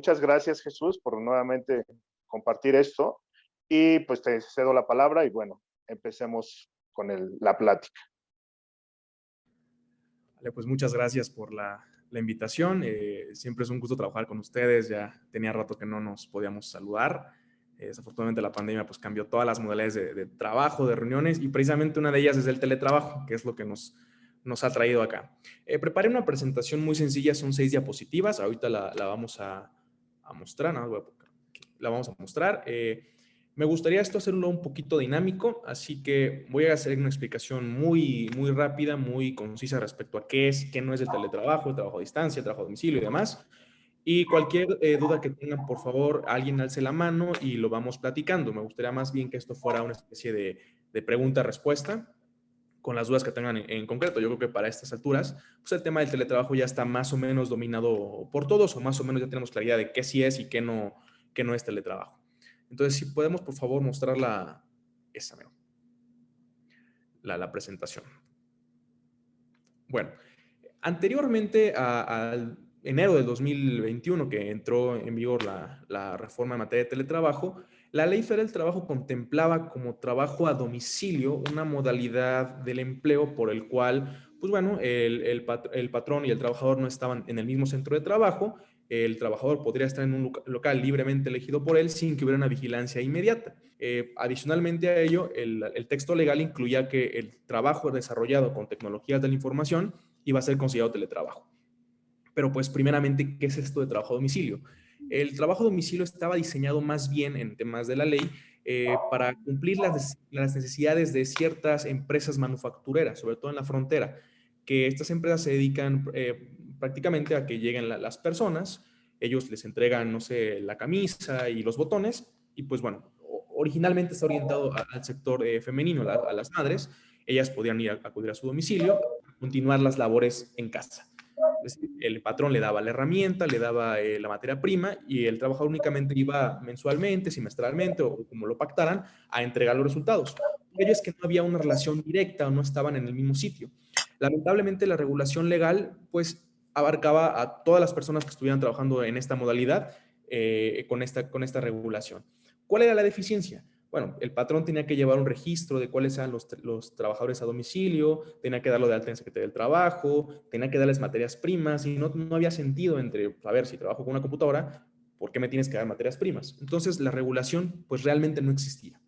muchas gracias, Jesús, por nuevamente compartir esto. Y pues te cedo la palabra y bueno, empecemos con la plática. Vale, pues muchas gracias por la invitación. Siempre es un gusto trabajar con ustedes. Ya tenía rato que no nos podíamos saludar. Desafortunadamente la pandemia pues cambió todas las modalidades de trabajo, de reuniones, y precisamente una de ellas es el teletrabajo, que es lo que nos ha traído acá. Preparé una presentación muy sencilla, son 6 diapositivas. Ahorita la vamos a mostrar, ¿no? La vamos a mostrar. Me gustaría esto hacerlo un poquito dinámico, así que voy a hacer una explicación muy, muy rápida, muy concisa respecto a qué es, qué no es el teletrabajo, el trabajo a distancia, el trabajo a domicilio y demás. Y cualquier duda que tengan, por favor, alguien alce la mano y lo vamos platicando. Me gustaría más bien que esto fuera una especie de pregunta-respuesta con las dudas que tengan en concreto. Yo creo que para estas alturas, pues el tema del teletrabajo ya está más o menos dominado por todos, o más o menos ya tenemos claridad de qué sí es y qué no es teletrabajo. Entonces, si podemos, por favor, mostrar la presentación. Bueno, anteriormente al enero del 2021, que entró en vigor la reforma en materia de teletrabajo, la Ley Federal del Trabajo contemplaba como trabajo a domicilio una modalidad del empleo por el cual, pues bueno, el patrón y el trabajador no estaban en el mismo centro de trabajo. El trabajador podría estar en un local libremente elegido por él sin que hubiera una vigilancia inmediata. Adicionalmente a ello, el texto legal incluía que el trabajo desarrollado con tecnologías de la información iba a ser considerado teletrabajo. Pero pues primeramente, ¿qué es esto de trabajo a domicilio? El trabajo a domicilio estaba diseñado más bien en temas de la ley para cumplir las necesidades de ciertas empresas manufactureras, sobre todo en la frontera, que estas empresas se dedican prácticamente a que lleguen las personas, ellos les entregan, no sé, la camisa y los botones, y pues bueno, originalmente está orientado al sector femenino, a las madres. Ellas podían ir a acudir a su domicilio, continuar las labores en casa. Es decir, el patrón le daba la herramienta, le daba la materia prima, y el trabajador únicamente iba mensualmente, semestralmente o como lo pactaran a entregar los resultados. Por ello es que no había una relación directa o no estaban en el mismo sitio. Lamentablemente la regulación legal pues abarcaba a todas las personas que estuvieran trabajando en esta modalidad con esta regulación. ¿Cuál era la deficiencia? Bueno, el patrón tenía que llevar un registro de cuáles eran los trabajadores a domicilio, tenía que darlo de alta en Secretaría del Trabajo, tenía que darles materias primas, y no había sentido entre, a ver, si trabajo con una computadora, ¿por qué me tienes que dar materias primas? Entonces, la regulación, pues realmente no existía.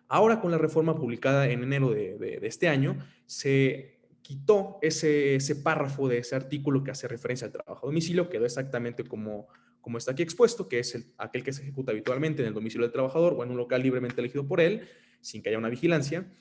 Ahora, con la reforma publicada en enero de este año, se quitó ese párrafo de ese artículo que hace referencia al trabajo a domicilio, quedó exactamente como está aquí expuesto, que es aquel que se ejecuta habitualmente en el domicilio del trabajador o en un local libremente elegido por él, sin que haya una vigilancia,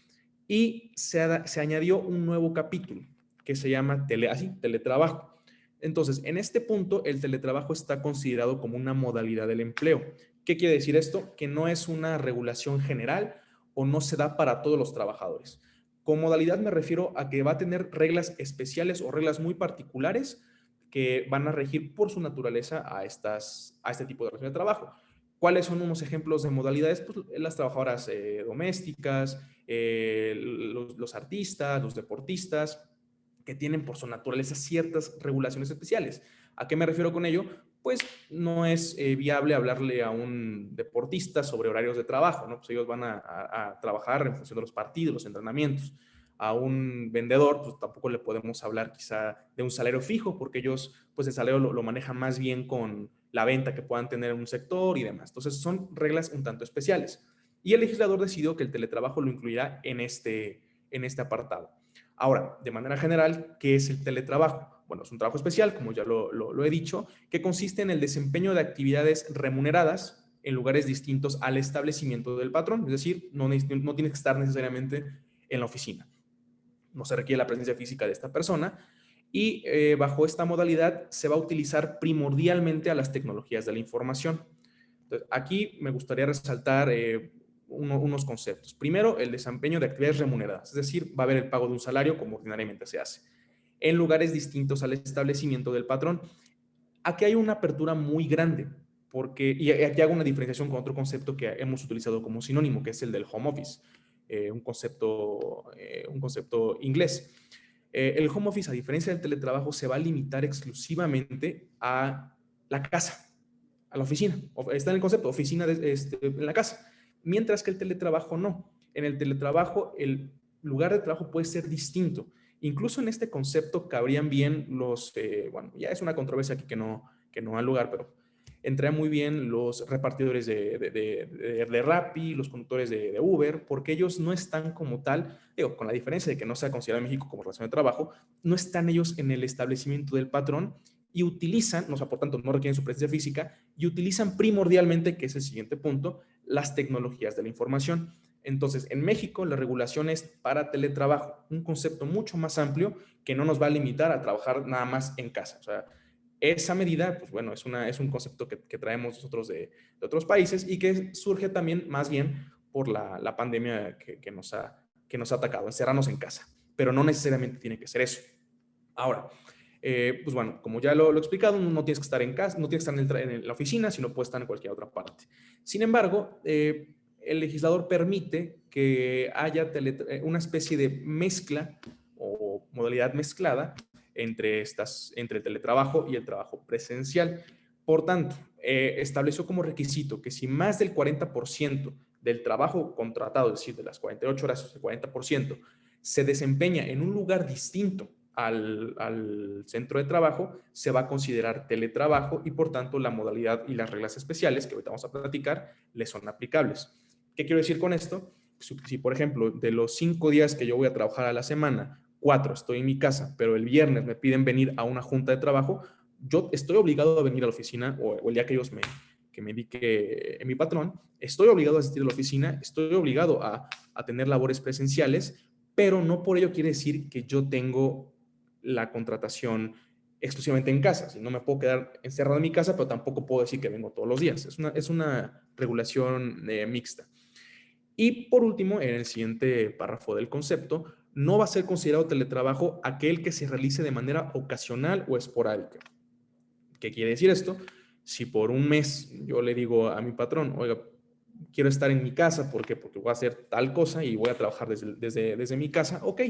y se añadió un nuevo capítulo que se llama teletrabajo. Entonces, en este punto, el teletrabajo está considerado como una modalidad del empleo. ¿Qué quiere decir esto? Que no es una regulación general o no se da para todos los trabajadores. Con modalidad me refiero a que va a tener reglas especiales o reglas muy particulares que van a regir por su naturaleza a este tipo de relación de trabajo. ¿Cuáles son unos ejemplos de modalidades? Pues las trabajadoras domésticas, los artistas, los deportistas, que tienen por su naturaleza ciertas regulaciones especiales. ¿A qué me refiero con ello? Pues no es viable hablarle a un deportista sobre horarios de trabajo, ¿no? Pues ellos van a trabajar en función de los partidos, los entrenamientos. A un vendedor, pues tampoco le podemos hablar quizá de un salario fijo, porque ellos, pues el salario lo manejan más bien con la venta que puedan tener en un sector y demás. Entonces, son reglas un tanto especiales. Y el legislador decidió que el teletrabajo lo incluirá en este apartado. Ahora, de manera general, ¿qué es el teletrabajo? Bueno, es un trabajo especial, como ya lo he dicho, que consiste en el desempeño de actividades remuneradas en lugares distintos al establecimiento del patrón. Es decir, no tienes que estar necesariamente en la oficina. No se requiere la presencia física de esta persona, y bajo esta modalidad se va a utilizar primordialmente a las tecnologías de la información. Entonces, aquí me gustaría resaltar unos conceptos. Primero, el desempeño de actividades remuneradas, es decir, va a haber el pago de un salario como ordinariamente se hace, en lugares distintos al establecimiento del patrón. Aquí hay una apertura muy grande, y aquí hago una diferenciación con otro concepto que hemos utilizado como sinónimo, que es el del home office, un concepto inglés. El home office, a diferencia del teletrabajo, se va a limitar exclusivamente a la casa. a la oficina. Está en el concepto, oficina en la casa. Mientras que el teletrabajo no. En el teletrabajo, el lugar de trabajo puede ser distinto. Incluso en este concepto cabrían bien bueno, ya es una controversia aquí que no ha lugar, pero entrarían muy bien los repartidores de Rappi, los conductores de Uber, porque ellos no están como tal, digo, con la diferencia de que no sea considerado en México como relación de trabajo, no están ellos en el establecimiento del patrón y utilizan, o sea, por tanto, no requieren su presencia física, y utilizan primordialmente, que es el siguiente punto, las tecnologías de la información. Entonces, en México la regulación es para teletrabajo, un concepto mucho más amplio que no nos va a limitar a trabajar nada más en casa. O sea, esa medida, pues bueno, es un concepto que traemos nosotros de otros países y que surge también más bien por la pandemia que nos ha atacado, encerrarnos en casa. Pero no necesariamente tiene que ser eso. Ahora, pues bueno, como ya lo he explicado, no tienes que estar en casa, no tienes que estar en la oficina, sino puedes estar en cualquier otra parte. Sin embargo, el legislador permite que haya una especie de mezcla o modalidad mezclada entre el teletrabajo y el trabajo presencial. Por tanto, estableció como requisito que si más del 40% del trabajo contratado, es decir, de las 48 horas, el 40%, se desempeña en un lugar distinto al centro de trabajo, se va a considerar teletrabajo y por tanto la modalidad y las reglas especiales que ahorita vamos a platicar le son aplicables. ¿Qué quiero decir con esto? Si por ejemplo, de los 5 días que yo voy a trabajar a la semana, 4 estoy en mi casa, pero el viernes me piden venir a una junta de trabajo, yo estoy obligado a venir a la oficina o el día que ellos me indique mi patrón, estoy obligado a asistir a la oficina, estoy obligado a tener labores presenciales, pero no por ello quiere decir que yo tengo la contratación exclusivamente en casa. Si no me puedo quedar encerrado en mi casa, pero tampoco puedo decir que vengo todos los días. Es una regulación mixta. Y por último, en el siguiente párrafo del concepto, no va a ser considerado teletrabajo aquel que se realice de manera ocasional o esporádica. ¿Qué quiere decir esto? Si por un mes yo le digo a mi patrón, oiga, quiero estar en mi casa, ¿por qué? Porque voy a hacer tal cosa y voy a trabajar desde mi casa, ok.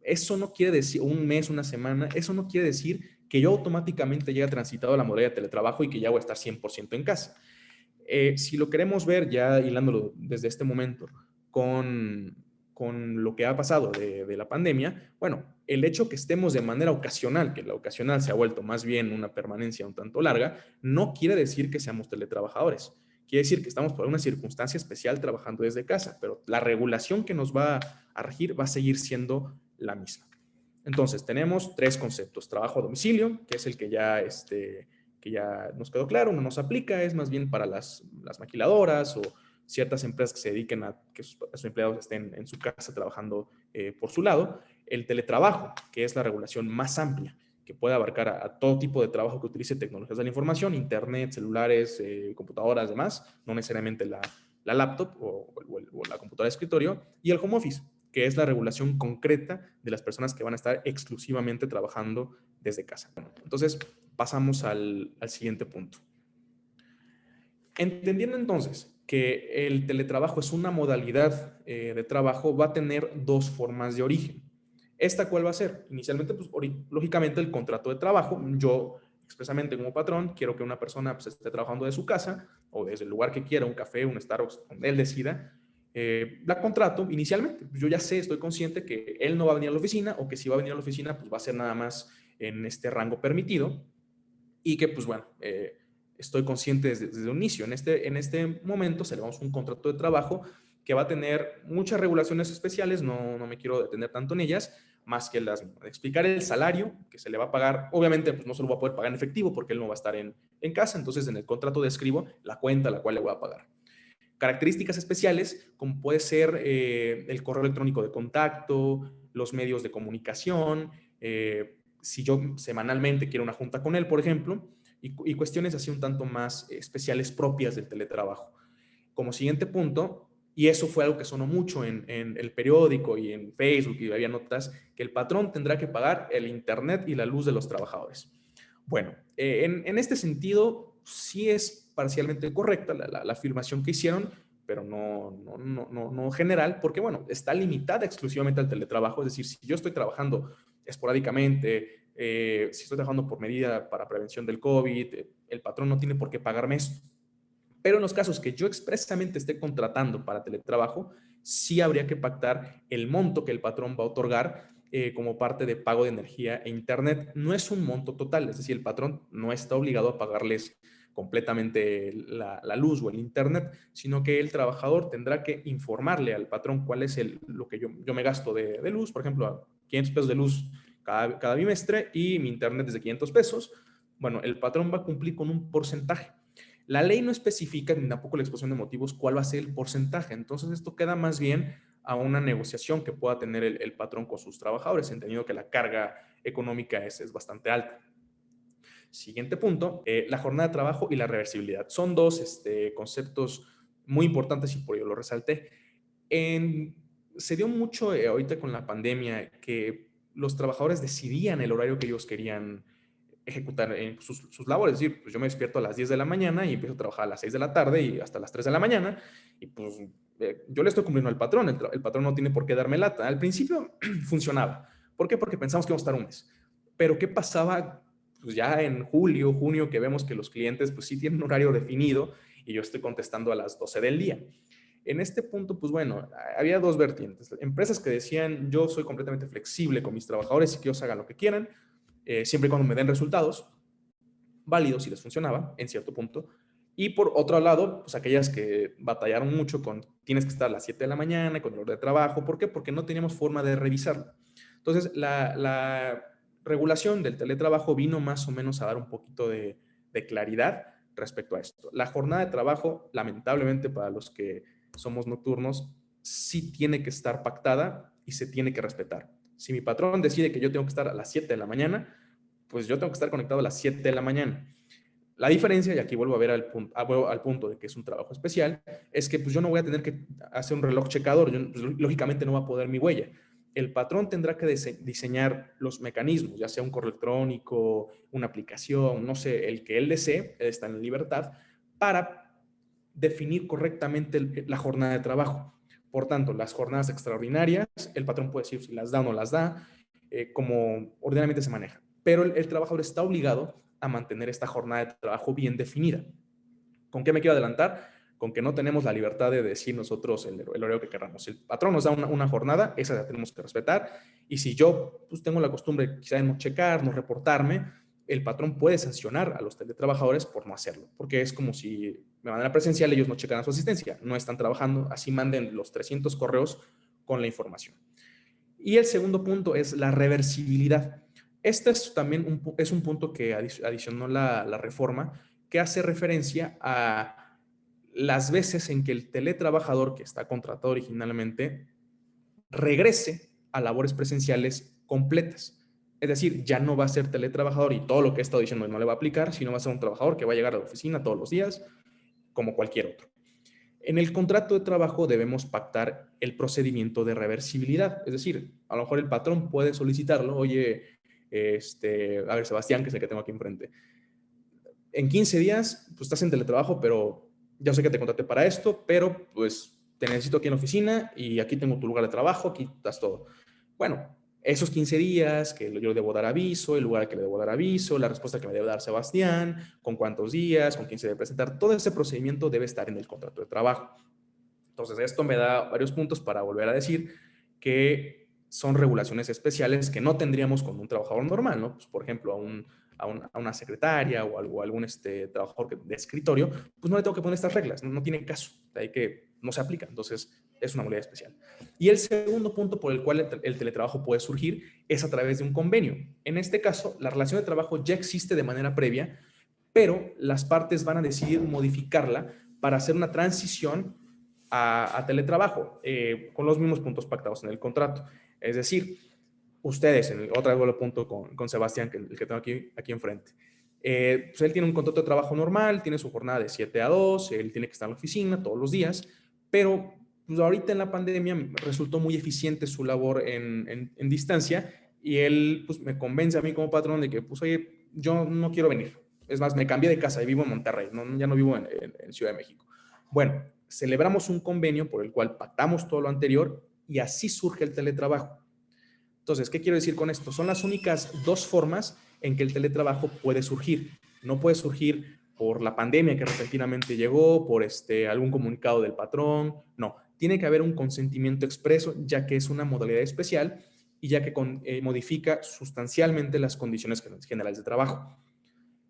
Eso no quiere decir un mes, una semana, eso no quiere decir que yo automáticamente llegue transitado a la modalidad de teletrabajo y que ya voy a estar 100% en casa. Si lo queremos ver ya hilándolo desde este momento con lo que ha pasado de la pandemia, bueno, el hecho que estemos de manera ocasional, que la ocasional se ha vuelto más bien una permanencia un tanto larga, no quiere decir que seamos teletrabajadores. Quiere decir que estamos por una circunstancia especial trabajando desde casa, pero la regulación que nos va a regir va a seguir siendo la misma. Entonces, tenemos 3 conceptos. Trabajo a domicilio, que es el que ya nos quedó claro, no nos aplica, es más bien para las maquiladoras o ciertas empresas que se dediquen a que sus empleados estén en su casa trabajando por su lado. El teletrabajo, que es la regulación más amplia, que puede abarcar a todo tipo de trabajo que utilice tecnologías de la información, internet, celulares, computadoras, demás, no necesariamente la laptop o la computadora de escritorio, y el home office, que es la regulación concreta de las personas que van a estar exclusivamente trabajando desde casa. Entonces, pasamos al siguiente punto. Entendiendo entonces que el teletrabajo es una modalidad de trabajo, va a tener 2 formas de origen. ¿Esta cuál va a ser? Inicialmente, pues, lógicamente, el contrato de trabajo. Yo, expresamente como patrón, quiero que una persona pues, esté trabajando de su casa o desde el lugar que quiera, un café, un Starbucks, donde él decida. La contrato inicialmente. Yo ya sé, estoy consciente que él no va a venir a la oficina o que si va a venir a la oficina, pues va a ser nada más en este rango permitido y que, pues bueno, estoy consciente desde un inicio. En este momento celebramos un contrato de trabajo que va a tener muchas regulaciones especiales, no me quiero detener tanto en ellas, más que explicar el salario que se le va a pagar. Obviamente, pues no se lo va a poder pagar en efectivo porque él no va a estar en casa, entonces en el contrato describo la cuenta a la cual le voy a pagar. Características especiales, como puede ser el correo electrónico de contacto, los medios de comunicación, si yo semanalmente quiero una junta con él, por ejemplo, y cuestiones así un tanto más especiales propias del teletrabajo. Como siguiente punto, y eso fue algo que sonó mucho en el periódico y en Facebook, y había notas, que el patrón tendrá que pagar el internet y la luz de los trabajadores. Bueno, en este sentido, sí es parcialmente correcta la afirmación que hicieron, pero no general, porque bueno, está limitada exclusivamente al teletrabajo, es decir, si yo estoy trabajando esporádicamente si estoy trabajando por medida para prevención del COVID, el patrón no tiene por qué pagarme esto. Pero en los casos que yo expresamente esté contratando para teletrabajo, sí habría que pactar el monto que el patrón va a otorgar como parte de pago de energía e internet. No es un monto total, es decir, el patrón no está obligado a pagarles completamente la luz o el internet, sino que el trabajador tendrá que informarle al patrón cuál es lo que yo me gasto de luz, por ejemplo, a 500 pesos de luz cada bimestre y mi internet es de 500 pesos. Bueno, el patrón va a cumplir con un porcentaje. La ley no especifica, ni tampoco la exposición de motivos, cuál va a ser el porcentaje. Entonces, esto queda más bien a una negociación que pueda tener el patrón con sus trabajadores, entendiendo que la carga económica es bastante alta. Siguiente punto, la jornada de trabajo y la reversibilidad. Son dos conceptos muy importantes y por ello lo resalté. Se dio mucho ahorita con la pandemia que los trabajadores decidían el horario que ellos querían ejecutar sus labores. Es decir, pues yo me despierto a las 10 de la mañana y empiezo a trabajar a las 6 de la tarde y hasta las 3 de la mañana. Y pues yo le estoy cumpliendo al patrón. El patrón no tiene por qué darme lata. Al principio funcionaba. ¿Por qué? Porque pensamos que íbamos a estar un mes. Pero ¿qué pasaba? Pues ya en julio, junio, que vemos que los clientes pues sí tienen un horario definido y yo estoy contestando a las 12 del día. En este punto, pues bueno, había dos vertientes. Empresas que decían, yo soy completamente flexible con mis trabajadores y que ellos hagan lo que quieran, siempre y cuando me den resultados válidos si les funcionaba en cierto punto. Y por otro lado, pues aquellas que batallaron mucho con tienes que estar a las 7 de la mañana con el hora de trabajo. ¿Por qué? Porque no teníamos forma de revisarlo. Entonces, la regulación del teletrabajo vino más o menos a dar un poquito de claridad respecto a esto. La jornada de trabajo, lamentablemente para los que somos nocturnos, sí tiene que estar pactada y se tiene que respetar. Si mi patrón decide que yo tengo que estar a las 7 de la mañana, pues yo tengo que estar conectado a las 7 de la mañana. La diferencia, y aquí vuelvo a ver al punto de que es un trabajo especial, es que pues yo no voy a tener que hacer un reloj checador, yo, pues, lógicamente no va a poder mi huella. El patrón tendrá que diseñar los mecanismos, ya sea un correo electrónico, una aplicación, no sé, el que él desee, él está en libertad, para definir correctamente la jornada de trabajo. Por tanto, las jornadas extraordinarias, el patrón puede decir si las da o no las da, como ordinariamente se maneja. Pero el trabajador está obligado a mantener esta jornada de trabajo bien definida. ¿Con qué me quiero adelantar? Con que no tenemos la libertad de decir nosotros el horario que queramos. El patrón nos da una jornada, esa la tenemos que respetar. Y si yo pues, tengo la costumbre quizá de no checar, no reportarme, el patrón puede sancionar a los teletrabajadores por no hacerlo. Porque es como si de manera presencial ellos no checan su asistencia, no están trabajando, así manden los 300 correos con la información. Y el segundo punto es la reversibilidad. Este es también un punto que adicionó la reforma, que hace referencia a las veces en que el teletrabajador que está contratado originalmente regrese a labores presenciales completas. Es decir, ya no va a ser teletrabajador y todo lo que he estado diciendo no le va a aplicar, sino va a ser un trabajador que va a llegar a la oficina todos los días, como cualquier otro. En el contrato de trabajo debemos pactar el procedimiento de reversibilidad. Es decir, a lo mejor el patrón puede solicitarlo. Oye, a ver, Sebastián, que es el que tengo aquí enfrente. En 15 días, pues estás en teletrabajo, pero ya sé que te contraté para esto, pero pues te necesito aquí en la oficina y aquí tengo tu lugar de trabajo, aquí estás todo. Bueno, esos 15 días que yo debo dar aviso, el lugar que le debo dar aviso, la respuesta que me debe dar Sebastián, con cuántos días, con quién se debe presentar, todo ese procedimiento debe estar en el contrato de trabajo. Entonces, esto me da varios puntos para volver a decir que son regulaciones especiales que no tendríamos con un trabajador normal, ¿no? Pues, por ejemplo, a una secretaria o algún trabajador de escritorio, pues no le tengo que poner estas reglas, no tiene caso, de ahí que no se aplica. Entonces, es una modalidad especial. Y el segundo punto por el cual el teletrabajo puede surgir es a través de un convenio. En este caso, la relación de trabajo ya existe de manera previa, pero las partes van a decidir modificarla para hacer una transición a teletrabajo con los mismos puntos pactados en el contrato. Es decir, ustedes, otra vez lo punto con Sebastián, que el que tengo aquí enfrente. Pues él tiene un contrato de trabajo normal, tiene su jornada de 7 a 2, él tiene que estar en la oficina todos los días, pero pues ahorita en la pandemia resultó muy eficiente su labor en distancia y él pues me convence a mí como patrón de que pues oye, yo no quiero venir. Es más, me cambié de casa y vivo en Monterrey, ya no vivo en Ciudad de México. Bueno, celebramos un convenio por el cual pactamos todo lo anterior y así surge el teletrabajo. Entonces, ¿qué quiero decir con esto? Son las únicas dos formas en que el teletrabajo puede surgir. No puede surgir por la pandemia que repentinamente llegó, por algún comunicado del patrón. No, tiene que haber un consentimiento expreso, ya que es una modalidad especial y ya que modifica sustancialmente las condiciones generales de trabajo.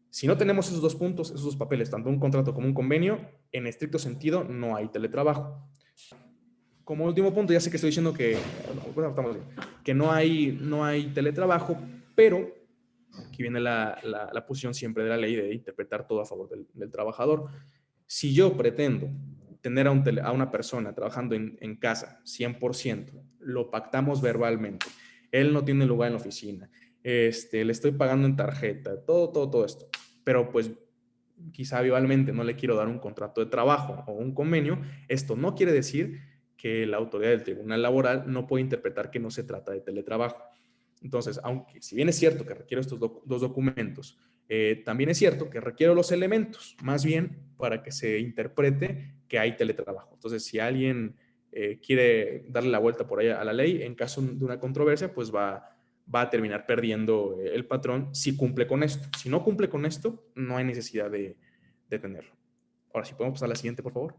Si no tenemos esos dos puntos, esos dos papeles, tanto un contrato como un convenio, en estricto sentido no hay teletrabajo. Como último punto, ya sé que estoy diciendo que no hay teletrabajo, pero aquí viene la posición siempre de la ley de interpretar todo a favor del trabajador. Si yo pretendo tener a una persona trabajando en casa 100%, lo pactamos verbalmente, él no tiene lugar en la oficina, le estoy pagando en tarjeta, todo esto, pero pues quizá verbalmente no le quiero dar un contrato de trabajo o un convenio, esto no quiere decir que la autoridad del tribunal laboral no puede interpretar que no se trata de teletrabajo. Entonces, aunque si bien es cierto que requiero estos dos documentos, también es cierto que requiero los elementos, más bien para que se interprete que hay teletrabajo. Entonces, si alguien quiere darle la vuelta por ahí a la ley, en caso de una controversia, pues va a terminar perdiendo el patrón si cumple con esto. Si no cumple con esto, no hay necesidad de tenerlo. Ahora, si podemos pasar a la siguiente, por favor.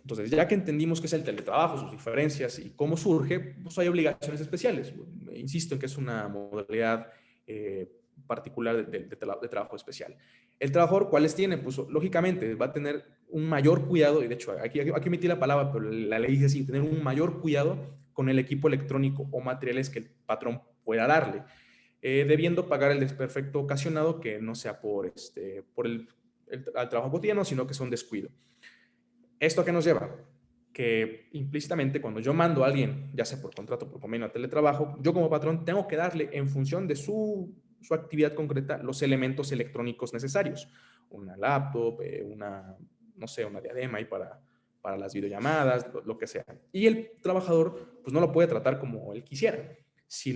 Entonces, ya que entendimos qué es el teletrabajo, sus diferencias y cómo surge, pues hay obligaciones especiales. Insisto en que es una modalidad particular de trabajo especial. El trabajador, ¿cuáles tiene? Pues lógicamente va a tener un mayor cuidado, y de hecho aquí metí la palabra, pero la ley dice así, tener un mayor cuidado con el equipo electrónico o materiales que el patrón pueda darle, debiendo pagar el desperfecto ocasionado que no sea por el trabajo cotidiano, sino que es un descuido. ¿Esto a qué nos lleva? Que implícitamente cuando yo mando a alguien, ya sea por contrato, por convenio, a teletrabajo, yo como patrón tengo que darle en función de su actividad concreta los elementos electrónicos necesarios. Una laptop, no sé, una diadema y para las videollamadas, lo que sea. Y el trabajador pues no lo puede tratar como él quisiera. Si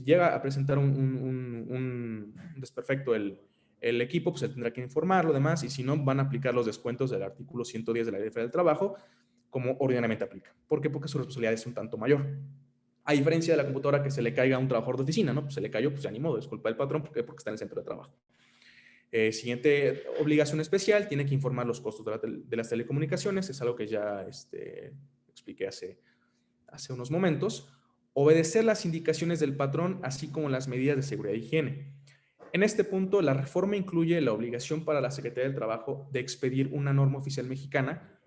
llega a presentar un desperfecto el equipo, pues, se tendrá que informar lo demás, y si no, van a aplicar los descuentos del artículo 110 de la Ley Federal del Trabajo, como ordinariamente aplica. ¿Por qué? Porque su responsabilidad es un tanto mayor. A diferencia de la computadora que se le caiga a un trabajador de oficina, ¿no? Pues se le cayó, pues ya ni modo, es culpa del patrón, porque está en el centro de trabajo. Siguiente obligación especial, tiene que informar los costos de las telecomunicaciones, es algo que ya expliqué hace unos momentos. Obedecer las indicaciones del patrón, así como las medidas de seguridad e higiene. En este punto, la reforma incluye la obligación para la Secretaría del Trabajo de expedir una norma oficial mexicana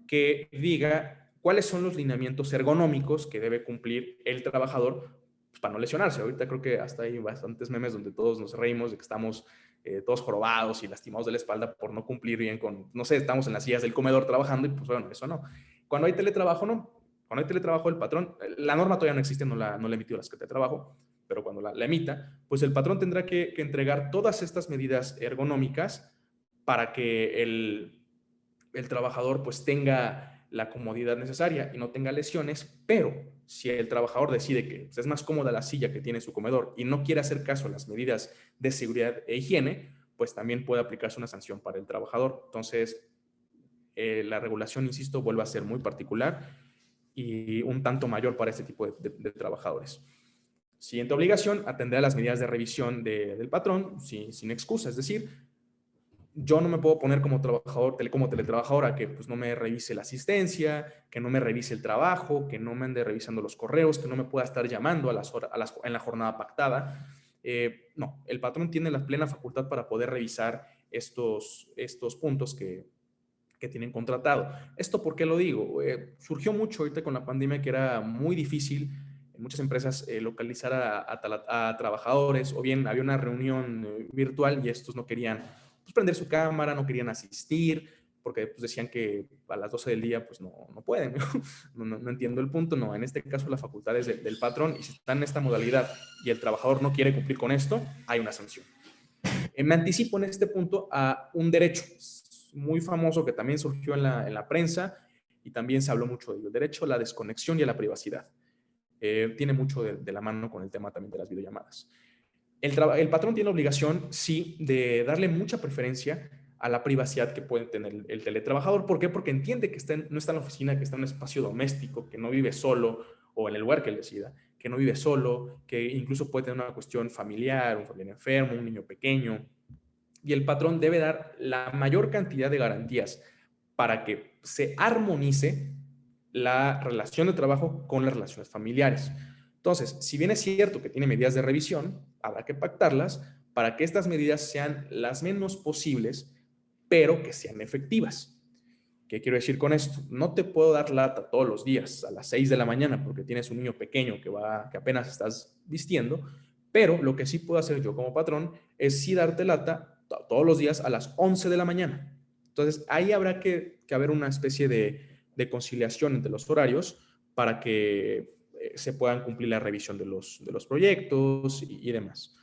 que diga cuáles son los lineamientos ergonómicos que debe cumplir el trabajador para no lesionarse. Ahorita creo que hasta hay bastantes memes donde todos nos reímos de que estamos todos jorobados y lastimados de la espalda por no cumplir bien con, no sé, estamos en las sillas del comedor trabajando y pues bueno, eso no. Cuando hay teletrabajo, no. Cuando hay teletrabajo, el patrón, la norma todavía no existe, no la emitió la Secretaría de Trabajo, pero cuando la emita, pues el patrón tendrá que entregar todas estas medidas ergonómicas para que el trabajador pues tenga la comodidad necesaria y no tenga lesiones, pero si el trabajador decide que pues, es más cómoda la silla que tiene su comedor y no quiere hacer caso a las medidas de seguridad e higiene, pues también puede aplicarse una sanción para el trabajador. Entonces, la regulación, insisto, vuelve a ser muy particular y un tanto mayor para este tipo de trabajadores. Siguiente obligación, atender a las medidas de revisión del patrón sin excusa, es decir, yo no me puedo poner como trabajador, como teletrabajador, a que pues, no me revise la asistencia, que no me revise el trabajo, que no me ande revisando los correos, que no me pueda estar llamando en la jornada pactada. No, el patrón tiene la plena facultad para poder revisar estos puntos que tienen contratado. ¿Esto por qué lo digo? Surgió mucho ahorita con la pandemia que era muy difícil en muchas empresas localizar a trabajadores, o bien había una reunión virtual y estos no querían pues, prender su cámara, no querían asistir, porque pues, decían que a las 12 del día pues no pueden. No entiendo el punto. No, en este caso la facultad es del patrón, y si está en esta modalidad y el trabajador no quiere cumplir con esto, hay una sanción. Me anticipo en este punto a un derecho muy famoso que también surgió en la prensa y también se habló mucho de ello: el derecho a la desconexión y a la privacidad. Tiene mucho de la mano con el tema también de las videollamadas. El patrón tiene obligación, sí, de darle mucha preferencia a la privacidad que puede tener el teletrabajador. ¿Por qué? Porque entiende que no está en la oficina, que está en un espacio doméstico, que no vive solo o en el lugar que él decida, que no vive solo, que incluso puede tener una cuestión familiar, un familiar enfermo, un niño pequeño, y el patrón debe dar la mayor cantidad de garantías para que se armonice la relación de trabajo con las relaciones familiares. Entonces, si bien es cierto que tiene medidas de revisión, habrá que pactarlas para que estas medidas sean las menos posibles, pero que sean efectivas. ¿Qué quiero decir con esto? No te puedo dar lata todos los días a las 6 de la mañana porque tienes un niño pequeño que apenas estás vistiendo, pero lo que sí puedo hacer yo como patrón es sí darte lata todos los días a las 11 de la mañana. Entonces, ahí habrá que haber una especie de conciliación entre los horarios para que se puedan cumplir la revisión de los proyectos y demás.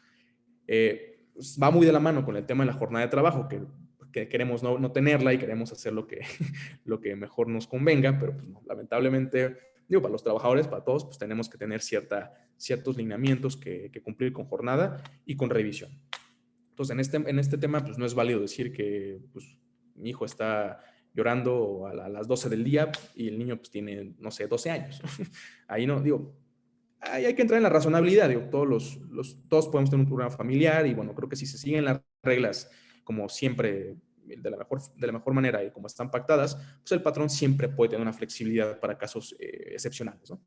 Va muy de la mano con el tema de la jornada de trabajo, que queremos no tenerla y queremos hacer lo que, lo que mejor nos convenga, pero pues, no, lamentablemente, digo, para los trabajadores, para todos, pues tenemos que tener ciertos lineamientos que cumplir con jornada y con revisión. Entonces, en este tema, pues no es válido decir que pues, mi hijo está llorando a las 12 del día y el niño pues tiene, no sé, 12 años. Ahí no, digo, ahí hay que entrar en la razonabilidad. Digo, todos podemos tener un programa familiar y bueno, creo que si se siguen las reglas como siempre, de la mejor manera y como están pactadas, pues el patrón siempre puede tener una flexibilidad para casos excepcionales, ¿no?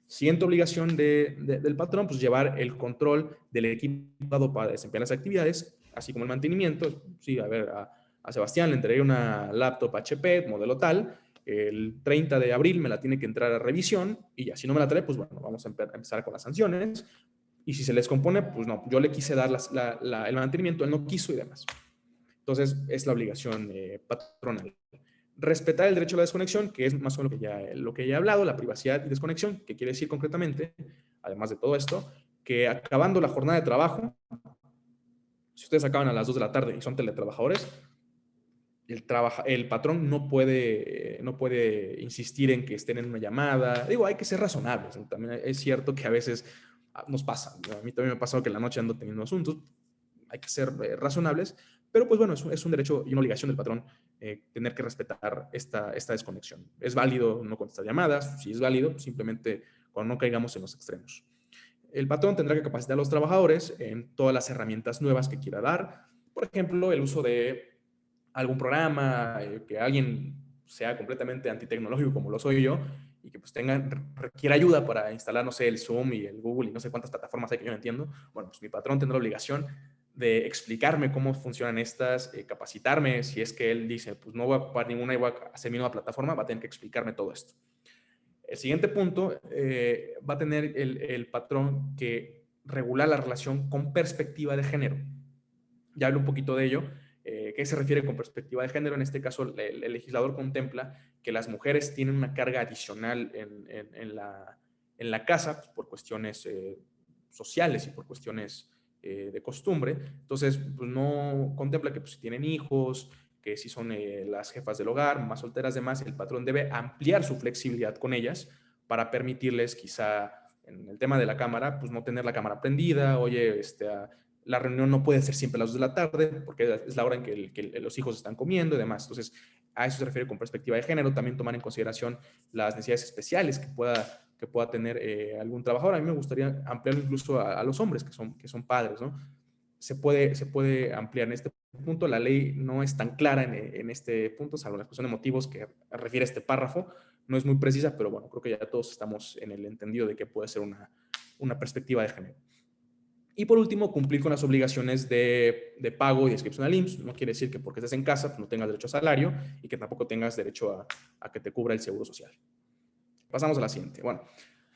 Siguiente obligación del patrón, pues llevar el control del equipo para desempeñar las actividades, así como el mantenimiento. Sí, a ver, a Sebastián le entregué una laptop HP, modelo tal, el 30 de abril me la tiene que entrar a revisión y ya, si no me la trae, pues bueno, vamos a empezar con las sanciones. Y si se les compone, pues no, yo le quise dar el mantenimiento, él no quiso y demás. Entonces, es la obligación patronal. Respetar el derecho a la desconexión, que es más o menos lo que ya he hablado, la privacidad y desconexión, que quiere decir concretamente, además de todo esto, que acabando la jornada de trabajo, si ustedes acaban a las 2 de la tarde y son teletrabajadores, el patrón no puede insistir en que estén en una llamada. Digo, hay que ser razonables, ¿no? También es cierto que a veces nos pasa. A mí también me ha pasado que en la noche ando teniendo asuntos. Hay que ser razonables, pero pues bueno, es un derecho y una obligación del patrón tener que respetar esta desconexión. ¿Es válido no contestar llamadas? Si es válido, pues simplemente cuando no caigamos en los extremos. El patrón tendrá que capacitar a los trabajadores en todas las herramientas nuevas que quiera dar. Por ejemplo, el uso de algún programa, que alguien sea completamente antitecnológico como lo soy yo, y que pues requiera ayuda para instalar, no sé, el Zoom y el Google y no sé cuántas plataformas hay que yo no entiendo. Bueno, pues mi patrón tendrá la obligación de explicarme cómo funcionan estas, capacitarme, si es que él dice, pues no voy a ocupar ninguna y voy a hacer mi nueva plataforma, va a tener que explicarme todo esto. El siguiente punto, va a tener el patrón que regular la relación con perspectiva de género. Ya hablo un poquito de ello. ¿Qué se refiere con perspectiva de género? En este caso, el legislador contempla que las mujeres tienen una carga adicional en la casa pues, por cuestiones sociales y por cuestiones de costumbre. Entonces, pues, no contempla que pues, si tienen hijos, que si son las jefas del hogar, más solteras, demás, el patrón debe ampliar su flexibilidad con ellas para permitirles quizá en el tema de la cámara, pues no tener la cámara prendida, oye, la reunión no puede ser siempre a las 2 de la tarde, porque es la hora en que los hijos están comiendo y demás. Entonces, a eso se refiere con perspectiva de género, también tomar en consideración las necesidades especiales que pueda tener algún trabajador. A mí me gustaría ampliarlo incluso a los hombres que son padres, ¿no? Se puede ampliar en este punto. La ley no es tan clara en este punto, salvo la exposición de motivos que refiere este párrafo. No es muy precisa, pero bueno, creo que ya todos estamos en el entendido de que puede ser una perspectiva de género. Y por último, cumplir con las obligaciones de pago y de inscripción al IMSS. No quiere decir que porque estés en casa pues no tengas derecho a salario y que tampoco tengas derecho a que te cubra el seguro social. Pasamos a la siguiente. Bueno,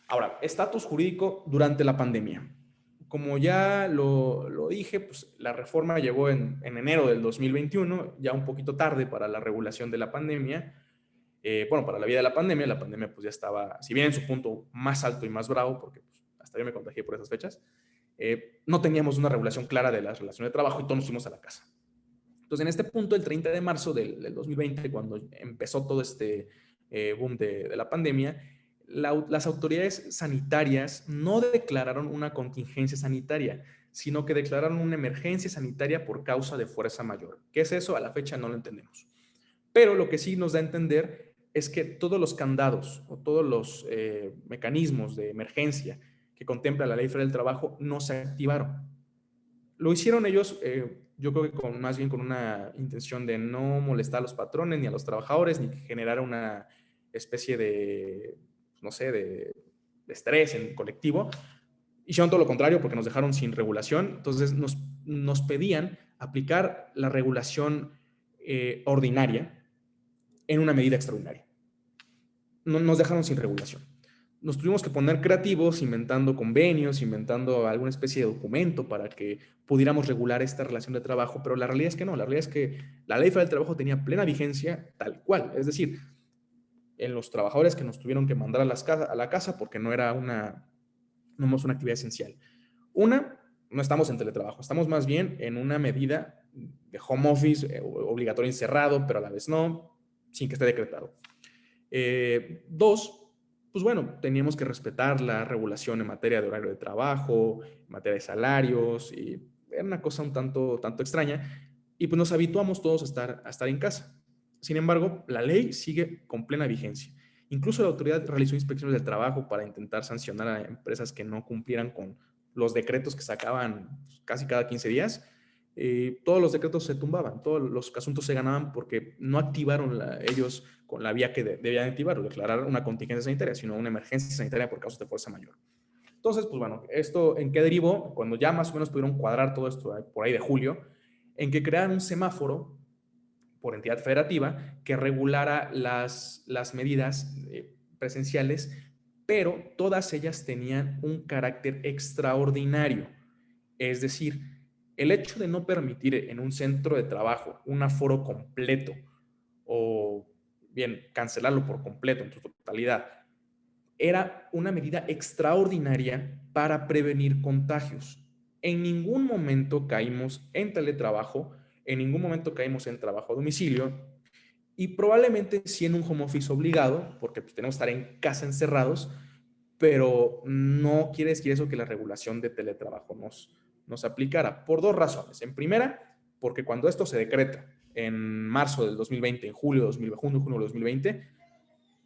ahora, estatus jurídico durante la pandemia. Como ya lo dije, pues la reforma llegó en enero del 2021, ya un poquito tarde para la regulación de la pandemia. Bueno, para la vida de la pandemia pues ya estaba, si bien en su punto más alto y más bravo, porque pues, hasta yo me contagié por esas fechas, no teníamos una regulación clara de las relaciones de trabajo y todos nos fuimos a la casa. Entonces, en este punto, el 30 de marzo del 2020, cuando empezó todo este boom de la pandemia, las autoridades sanitarias no declararon una contingencia sanitaria, sino que declararon una emergencia sanitaria por causa de fuerza mayor. ¿Qué es eso? A la fecha no lo entendemos. Pero lo que sí nos da a entender es que todos los candados o todos los mecanismos de emergencia que contempla la Ley Federal del Trabajo no se activaron. Lo hicieron ellos, yo creo que más bien con una intención de no molestar a los patrones ni a los trabajadores, ni generar una especie de, no sé, de estrés en el colectivo. Hicieron todo lo contrario porque nos dejaron sin regulación. Entonces nos pedían aplicar la regulación ordinaria en una medida extraordinaria. Nos dejaron sin regulación. Nos tuvimos que poner creativos, inventando convenios, inventando alguna especie de documento para que pudiéramos regular esta relación de trabajo, pero la realidad es que no, la realidad es que la Ley Federal del Trabajo tenía plena vigencia tal cual, es decir, en los trabajadores que nos tuvieron que mandar a la casa porque no es una actividad esencial. No estamos en teletrabajo, estamos más bien en una medida de home office obligatorio encerrado, pero a la vez no, sin que esté decretado. Dos, pues bueno, teníamos que respetar la regulación en materia de horario de trabajo, en materia de salarios, y era una cosa un tanto extraña, y pues nos habituamos todos a estar en casa. Sin embargo, la ley sigue con plena vigencia. Incluso la autoridad realizó inspecciones del trabajo para intentar sancionar a empresas que no cumplieran con los decretos que sacaban casi cada 15 días. Todos los decretos se tumbaban, todos los asuntos se ganaban porque no activaron ellos con la vía que debían activar, declarar una contingencia sanitaria, sino una emergencia sanitaria por causas de fuerza mayor. Entonces, pues bueno, ¿esto en qué derivó? Cuando ya más o menos pudieron cuadrar todo esto por ahí de julio, en que crearon un semáforo por entidad federativa que regulara las medidas presenciales, pero todas ellas tenían un carácter extraordinario. Es decir, el hecho de no permitir en un centro de trabajo un aforo completo o bien cancelarlo por completo en su totalidad era una medida extraordinaria para prevenir contagios. En ningún momento caímos en teletrabajo, en ningún momento caímos en trabajo a domicilio y probablemente sí en un home office obligado, porque pues, tenemos que estar en casa encerrados, pero no quiere decir eso que la regulación de teletrabajo nos aplicara, por dos razones. En primera, porque cuando esto se decreta en marzo del 2020, en junio del 2020,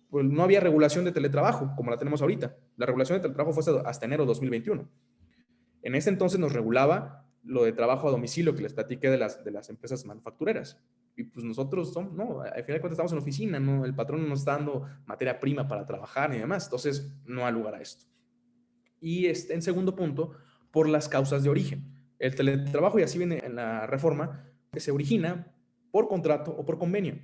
pues no había regulación de teletrabajo como la tenemos ahorita. La regulación de teletrabajo fue hasta enero de 2021. En ese entonces nos regulaba lo de trabajo a domicilio que les platiqué de las empresas manufactureras. Y pues nosotros, no, al final de cuentas estamos en oficina, ¿no? El patrón no nos está dando materia prima para trabajar y demás. Entonces, no hay lugar a esto. Y en segundo punto, por las causas de origen. El teletrabajo, y así viene en la reforma, que se origina por contrato o por convenio.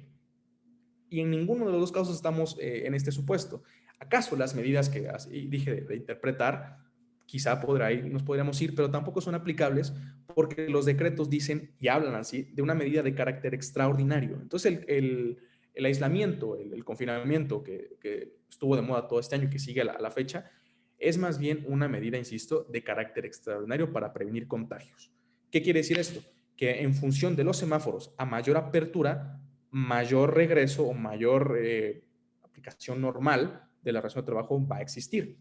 Y en ninguno de los dos casos estamos en este supuesto. ¿Acaso las medidas que dije de interpretar, quizá nos podríamos ir, pero tampoco son aplicables porque los decretos dicen y hablan así de una medida de carácter extraordinario? Entonces el aislamiento, el confinamiento que estuvo de moda todo este año y que sigue a la fecha, es más bien una medida, insisto, de carácter extraordinario para prevenir contagios. ¿Qué quiere decir esto? Que en función de los semáforos, a mayor apertura, mayor regreso o mayor aplicación normal de la relación de trabajo va a existir.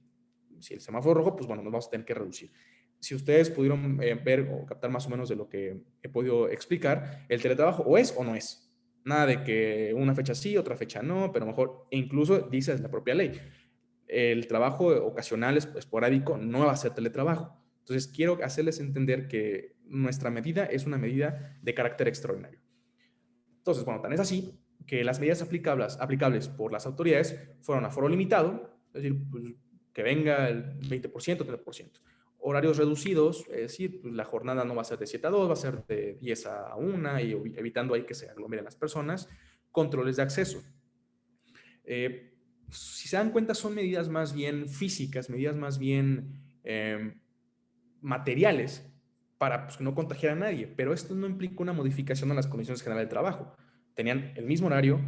Si el semáforo rojo, pues bueno, nos vamos a tener que reducir. Si ustedes pudieron ver o captar más o menos de lo que he podido explicar, el teletrabajo o es o no es. Nada de que una fecha sí, otra fecha no, pero mejor, incluso dice la propia ley, el trabajo ocasional esporádico no va a ser teletrabajo. Entonces, quiero hacerles entender que nuestra medida es una medida de carácter extraordinario. Entonces, bueno, tan es así que las medidas aplicables por las autoridades fueron aforo limitado, es decir, pues, que venga el 20%, 30%. Horarios reducidos, es decir, pues, la jornada no va a ser de 7 a 2, va a ser de 10 a 1 y evitando ahí que se aglomeren las personas. Controles de acceso. Si se dan cuenta, son medidas más bien físicas, medidas más bien materiales para pues, no contagiar a nadie, pero esto no implica una modificación en las condiciones generales de trabajo. Tenían el mismo horario,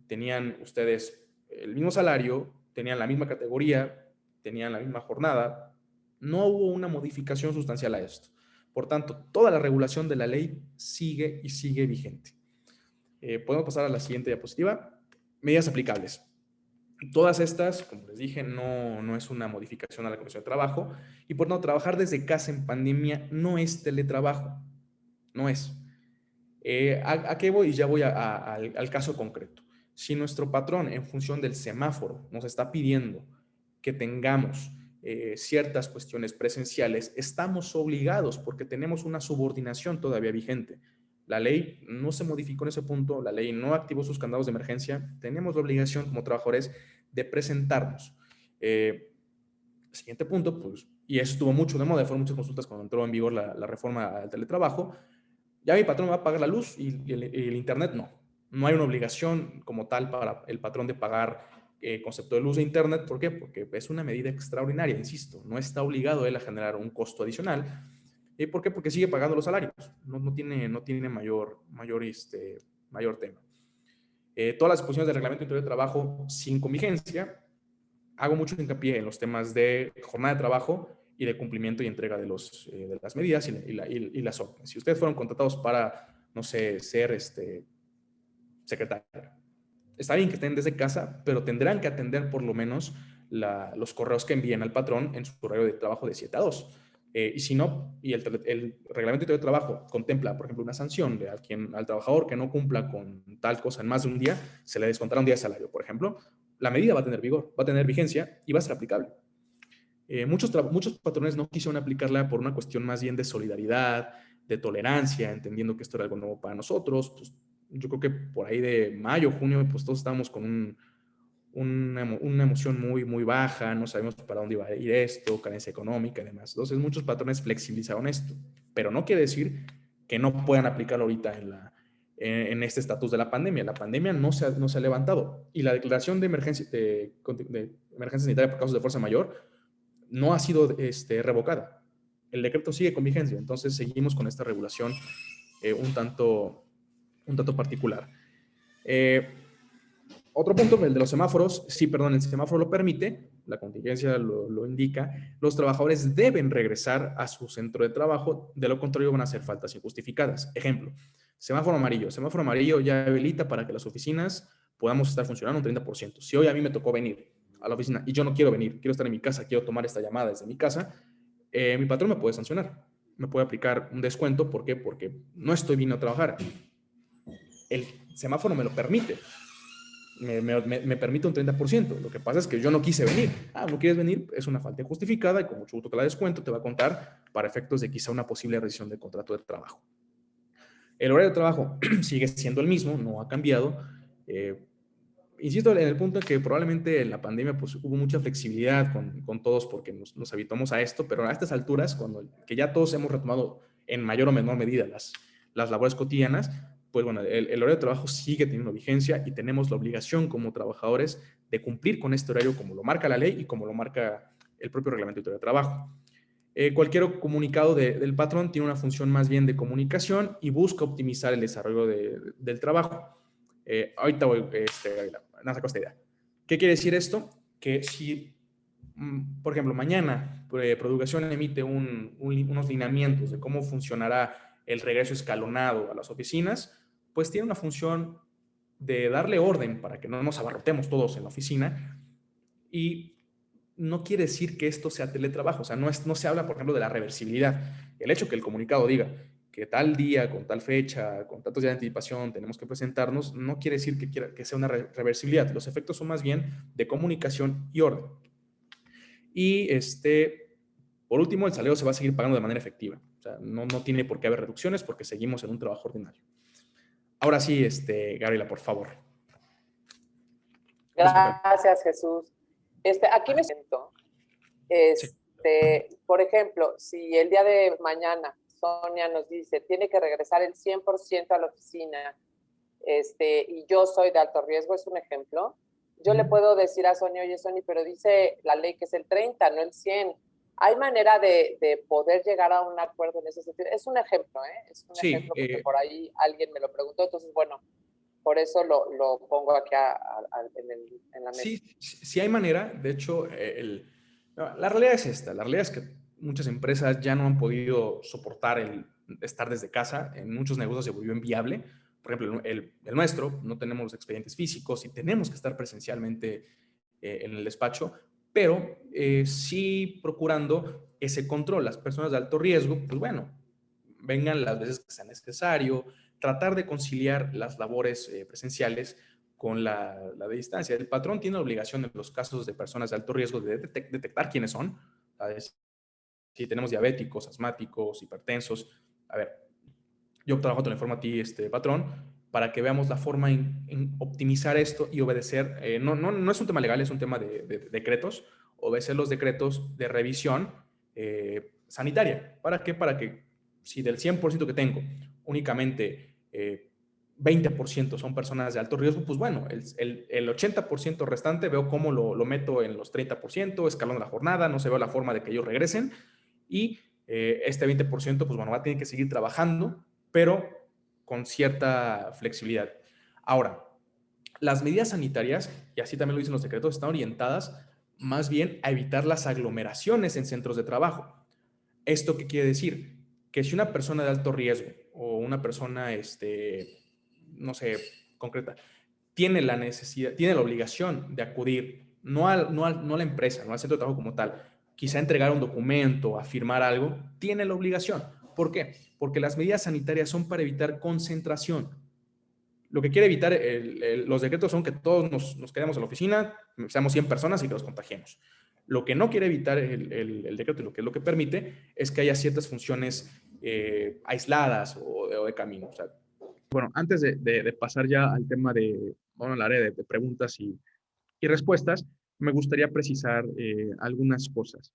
tenían ustedes el mismo salario, tenían la misma categoría, tenían la misma jornada. No hubo una modificación sustancial a esto. Por tanto, toda la regulación de la ley sigue y sigue vigente. Podemos pasar a la siguiente diapositiva. Medidas aplicables. Todas estas, como les dije, no es una modificación a la condición de trabajo y por no trabajar desde casa en pandemia no es teletrabajo, no es. ¿A qué voy? Y ya voy al caso concreto. Si nuestro patrón, en función del semáforo, nos está pidiendo que tengamos ciertas cuestiones presenciales, estamos obligados porque tenemos una subordinación todavía vigente. La ley no se modificó en ese punto, la ley no activó sus candados de emergencia, tenemos la obligación como trabajadores de presentarnos. Siguiente punto, pues, y eso estuvo mucho de moda, fueron muchas consultas cuando entró en vigor la reforma al teletrabajo. Ya mi patrón me va a pagar la luz y el internet no. No hay una obligación como tal para el patrón de pagar concepto de luz e internet. ¿Por qué? Porque es una medida extraordinaria, insisto. No está obligado él a generar un costo adicional. ¿Por qué? Porque sigue pagando los salarios. No tiene mayor tema. Todas las disposiciones del reglamento interior de trabajo sin vigencia. Hago mucho hincapié en los temas de jornada de trabajo y de cumplimiento y entrega de las medidas y las órdenes. Si ustedes fueron contratados para, no sé, ser secretario, está bien que estén desde casa, pero tendrán que atender por lo menos los correos que envíen al patrón en su horario de trabajo de 7 a 2. Y si no, y el reglamento de trabajo contempla, por ejemplo, una sanción al trabajador que no cumpla con tal cosa en más de un día, se le descontará un día de salario, por ejemplo, la medida va a tener vigor, va a tener vigencia y va a ser aplicable. Muchos patrones no quisieron aplicarla por una cuestión más bien de solidaridad, de tolerancia, entendiendo que esto era algo nuevo para nosotros. Pues, yo creo que por ahí de mayo, junio, pues todos estábamos con una emoción muy, muy baja, no sabemos para dónde iba a ir esto, carencia económica y demás. Entonces, muchos patrones flexibilizaron esto, pero no quiere decir que no puedan aplicarlo ahorita en este estatus de la pandemia. La pandemia no se ha levantado y la declaración de emergencia, de emergencia sanitaria por causas de fuerza mayor no ha sido revocada. El decreto sigue con vigencia, entonces seguimos con esta regulación un tanto particular. Otro punto, el de los semáforos, sí, perdón, el semáforo lo permite, la contingencia lo indica, los trabajadores deben regresar a su centro de trabajo, de lo contrario van a hacer faltas injustificadas. Ejemplo, semáforo amarillo ya habilita para que las oficinas podamos estar funcionando un 30%. Si hoy a mí me tocó venir a la oficina y yo no quiero venir, quiero estar en mi casa, quiero tomar esta llamada desde mi casa, mi patrón me puede sancionar, me puede aplicar un descuento. ¿Por qué? Porque no estoy viniendo a trabajar. El semáforo me lo permite. Me permite un 30%. Lo que pasa es que yo no quise venir. No quieres venir, es una falta injustificada y con mucho gusto te la descuento, te va a contar para efectos de quizá una posible rescisión del contrato de trabajo. El horario de trabajo sigue siendo el mismo, no ha cambiado. Insisto en el punto en que probablemente en la pandemia pues, hubo mucha flexibilidad con todos porque nos habituamos a esto, pero a estas alturas, que ya todos hemos retomado en mayor o menor medida las labores cotidianas, pues bueno, el horario de trabajo sigue teniendo vigencia y tenemos la obligación como trabajadores de cumplir con este horario como lo marca la ley y como lo marca el propio reglamento de trabajo. Cualquier comunicado del patrón tiene una función más bien de comunicación y busca optimizar el desarrollo del trabajo. Ahorita voy a sacar esta idea. ¿Qué quiere decir esto? Que si, por ejemplo, mañana Producación emite unos lineamientos de cómo funcionará el regreso escalonado a las oficinas, pues tiene una función de darle orden para que no nos abarrotemos todos en la oficina y no quiere decir que esto sea teletrabajo, o sea, no se habla, por ejemplo, de la reversibilidad. El hecho que el comunicado diga que tal día, con tal fecha, con tantos días de anticipación tenemos que presentarnos, no quiere decir que sea una reversibilidad. Los efectos son más bien de comunicación y orden. Y por último, el salario se va a seguir pagando de manera efectiva. O sea, no tiene por qué haber reducciones porque seguimos en un trabajo ordinario. Ahora sí, Gabriela, por favor. Gracias, Jesús. Aquí me siento. Sí. Por ejemplo, si el día de mañana Sonia nos dice tiene que regresar el 100% a la oficina, y yo soy de alto riesgo, es un ejemplo, yo le puedo decir a Sonia, oye, Sonia, pero dice la ley que es el 30, no el 100. ¿Hay manera de poder llegar a un acuerdo en ese sentido? Es un ejemplo, ¿eh? Es un ejemplo porque por ahí alguien me lo preguntó, entonces, bueno, por eso lo pongo aquí en la mesa. Sí hay manera. De hecho, la realidad es esta. La realidad es que muchas empresas ya no han podido soportar el estar desde casa. En muchos negocios se volvió inviable. Por ejemplo, el nuestro, no tenemos los expedientes físicos y tenemos que estar presencialmente en el despacho, pero sí procurando ese control. Las personas de alto riesgo, pues bueno, vengan las veces que sea necesario, tratar de conciliar las labores presenciales con la de distancia. El patrón tiene la obligación en los casos de personas de alto riesgo de detectar quiénes son. ¿Sabes? Si tenemos diabéticos, asmáticos, hipertensos. A ver, yo trabajo, te lo informo a ti, patrón, para que veamos la forma en optimizar esto y obedecer. No es un tema legal, es un tema de decretos. Obedecer los decretos de revisión sanitaria. ¿Para qué? Para que si del 100% que tengo, únicamente 20% son personas de alto riesgo, pues bueno, el 80% restante veo cómo lo meto en los 30%, escalando la jornada, no se ve la forma de que ellos regresen, y este 20%, pues bueno, va a tener que seguir trabajando, pero con cierta flexibilidad. Ahora, las medidas sanitarias, y así también lo dicen los decretos, están orientadas más bien a evitar las aglomeraciones en centros de trabajo. ¿Esto qué quiere decir? Que si una persona de alto riesgo o una persona, no sé, concreta, tiene la necesidad, tiene la obligación de acudir, no a la empresa, no al centro de trabajo como tal, quizá entregar un documento, a firmar algo, tiene la obligación. ¿Por qué? Porque las medidas sanitarias son para evitar concentración. Lo que quiere evitar los decretos son que todos nos quedemos en la oficina, seamos 100 personas y que nos contagiemos. Lo que no quiere evitar el decreto, y lo que es lo que permite, es que haya ciertas funciones aisladas o de camino. O sea, bueno, antes de pasar ya al tema bueno, al área de preguntas y respuestas, me gustaría precisar algunas cosas.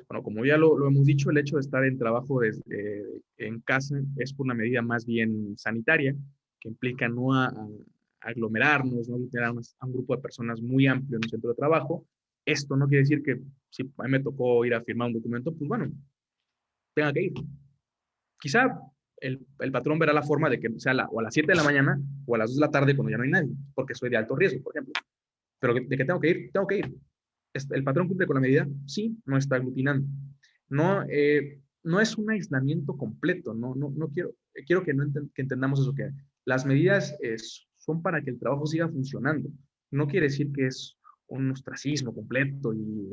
Bueno, como ya lo hemos dicho, el hecho de estar en trabajo en casa es por una medida más bien sanitaria, que implica no aglomerarnos, no tener a un grupo de personas muy amplio en un centro de trabajo. Esto no quiere decir que si a mí me tocó ir a firmar un documento, pues bueno, tenga que ir. Quizá el patrón verá la forma de que sea o a las 7 de la mañana o a las 2 de la tarde cuando ya no hay nadie, porque soy de alto riesgo, por ejemplo. Pero de que tengo que ir. ¿El patrón cumple con la medida? Sí, no está aglutinando. No es un aislamiento completo, no quiero que entendamos eso, que las medidas son para que el trabajo siga funcionando. No quiere decir que es un ostracismo completo y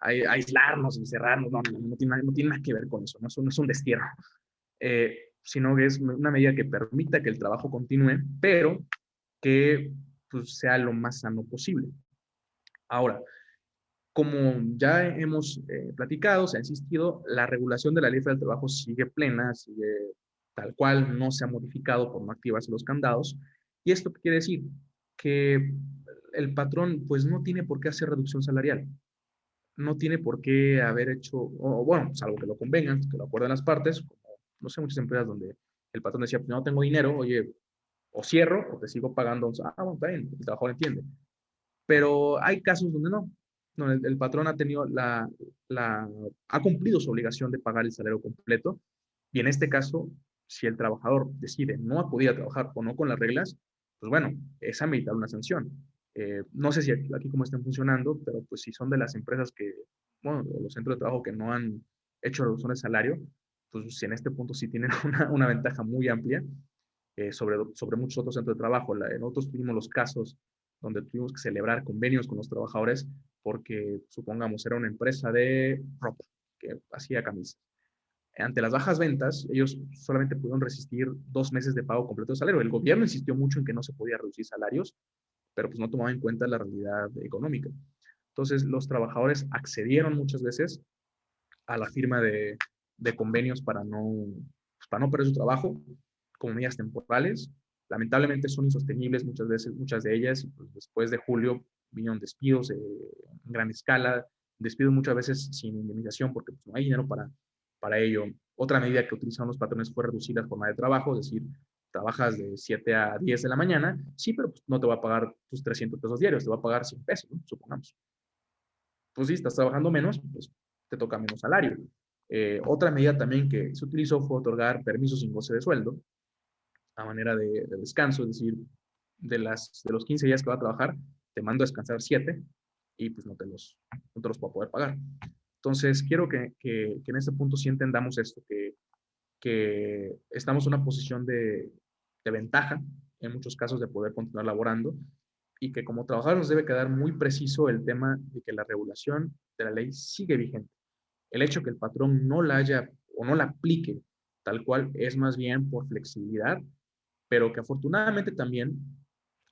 aislarnos y cerrarnos, no tiene nada que ver con eso, no es un destierro, sino que es una medida que permita que el trabajo continúe, pero que pues, sea lo más sano posible. Ahora, como ya hemos platicado, se ha insistido, la regulación de la ley del trabajo sigue plena, sigue tal cual, no se ha modificado por no activarse los candados. ¿Y esto qué quiere decir? Que el patrón pues no tiene por qué hacer reducción salarial, no tiene por qué haber hecho, o bueno, salvo que lo convengan, que lo acuerden las partes, como, no sé, muchas empresas donde el patrón decía, pues no tengo dinero, oye, o cierro o te sigo pagando, bueno, está bien, el trabajador entiende. Pero hay casos donde no. No, el patrón ha tenido ha cumplido su obligación de pagar el salario completo, y en este caso, si el trabajador decide no acudir a trabajar o no con las reglas, pues bueno, es ameritar una sanción. No sé si aquí cómo están funcionando, pero pues si son de las empresas bueno, los centros de trabajo que no han hecho reducción de salario, pues en este punto sí tienen una ventaja muy amplia sobre muchos otros centros de trabajo. Nosotros tuvimos los casos donde tuvimos que celebrar convenios con los trabajadores porque, supongamos, era una empresa de ropa que hacía camisas. Ante las bajas ventas, ellos solamente pudieron resistir 2 meses de pago completo de salario. El gobierno insistió mucho en que no se podía reducir salarios, pero pues no tomaba en cuenta la realidad económica. Entonces, los trabajadores accedieron muchas veces a la firma de convenios para no perder su trabajo, como medidas temporales. Lamentablemente son insostenibles muchas veces, muchas de ellas, y pues después de julio vinieron despidos en gran escala, despidos muchas veces sin indemnización porque pues, no hay dinero para ello. Otra medida que utilizaron los patrones fue reducir la jornada de trabajo, es decir, trabajas de 7 a 10 de la mañana, sí, pero pues, no te va a pagar tus 300 pesos diarios, te va a pagar 100 pesos, ¿no? Supongamos. Pues sí, estás trabajando menos, pues te toca menos salario. Otra medida también que se utilizó fue otorgar permisos sin goce de sueldo a manera de descanso, es decir, de los 15 días que va a trabajar, te mando a descansar 7 y pues no te los va a poder pagar. Entonces, quiero que en este punto sí entendamos esto, que estamos en una posición de ventaja, en muchos casos, de poder continuar laborando, y que como trabajadores nos debe quedar muy preciso el tema de que la regulación de la ley sigue vigente. El hecho que el patrón no la haya o no la aplique tal cual es más bien por flexibilidad, pero que afortunadamente también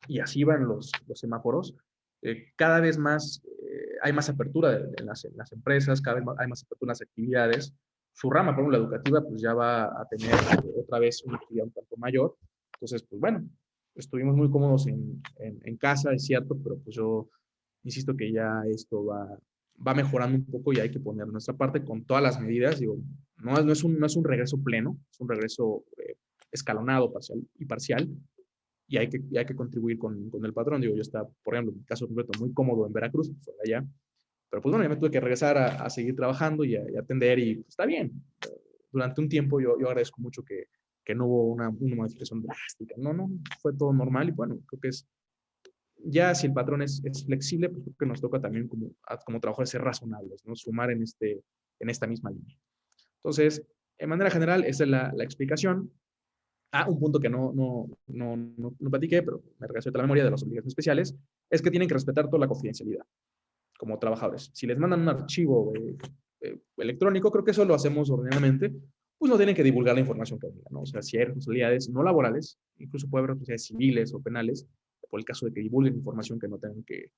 y así van los semáforos. Cada vez más hay más apertura en las empresas, cada vez más, hay más apertura en las actividades. Su rama, por ejemplo, la educativa, pues ya va a tener otra vez una actividad un tanto mayor. Entonces, pues bueno, estuvimos muy cómodos en casa, es cierto, pero pues yo insisto que ya esto va mejorando un poco y hay que poner nuestra parte con todas las medidas. Digo, no es un regreso pleno, es un regreso escalonado parcial, y hay que contribuir con el patrón. Digo, yo estaba, por ejemplo, en mi caso concreto, muy cómodo en Veracruz, soy allá, pero pues bueno, ya me tuve que regresar a seguir trabajando y atender, y pues, está bien. Durante un tiempo yo agradezco mucho que no hubo una modificación drástica. No, fue todo normal, y bueno, creo que ya si el patrón es flexible, pues creo que nos toca también como trabajadores ser razonables, ¿no? Sumar en esta misma línea. Entonces, en manera general, esa es la explicación. Un punto que no platiqué, pero me regresó a la memoria de las obligaciones especiales, es que tienen que respetar toda la confidencialidad como trabajadores. Si les mandan un archivo electrónico, creo que eso lo hacemos ordinariamente, pues no tienen que divulgar la información que venga, ¿no? O sea, si hay responsabilidades no laborales, incluso puede haber responsabilidades civiles o penales, por el caso de que divulguen información que no tengan que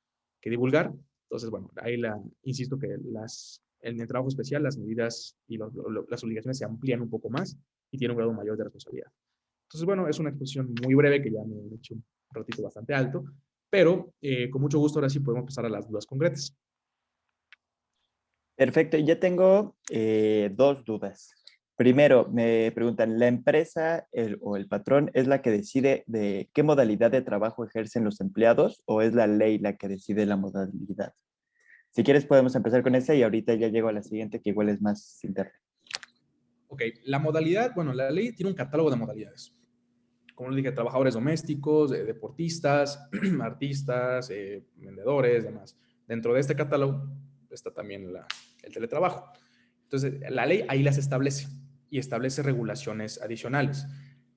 divulgar. Entonces, bueno, ahí insisto que en el trabajo especial las medidas y las obligaciones se amplían un poco más y tienen un grado mayor de responsabilidad. Entonces, bueno, es una exposición muy breve que ya me he hecho un ratito bastante alto, pero con mucho gusto ahora sí podemos pasar a las dudas concretas. Perfecto, ya tengo dos dudas. Primero, me preguntan, ¿la empresa o el patrón es la que decide de qué modalidad de trabajo ejercen los empleados o es la ley la que decide la modalidad? Si quieres podemos empezar con esa y ahorita ya llego a la siguiente que igual es más interna. Ok, la modalidad, bueno, la ley tiene un catálogo de modalidades. Como les dije, trabajadores domésticos, deportistas, artistas, vendedores, demás. Dentro de este catálogo está también el teletrabajo. Entonces, la ley ahí las establece y establece regulaciones adicionales.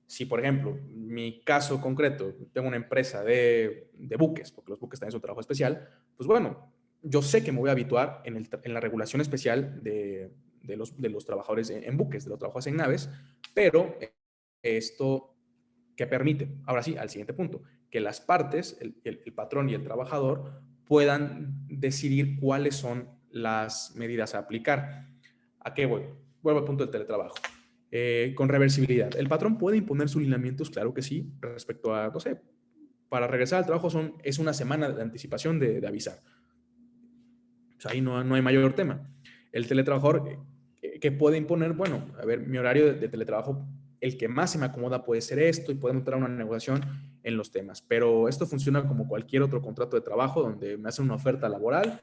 Si, por ejemplo, mi caso concreto, tengo una empresa de buques, porque los buques también son trabajo especial, pues bueno, yo sé que me voy a habituar en la regulación especial de los trabajadores en buques, de los trabajadores en naves, pero esto que permite, ahora sí, al siguiente punto, que las partes, el patrón y el trabajador, puedan decidir cuáles son las medidas a aplicar. ¿A qué voy? Vuelvo al punto del teletrabajo. Con reversibilidad. ¿El patrón puede imponer sus lineamientos? Claro que sí, respecto a, no sé, para regresar al trabajo es una semana de anticipación de avisar. O sea, ahí no hay mayor tema. El teletrabajador, ¿qué puede imponer? Bueno, a ver, mi horario de teletrabajo, el que más se me acomoda puede ser esto, y podemos entrar a una negociación en los temas. Pero esto funciona como cualquier otro contrato de trabajo donde me hacen una oferta laboral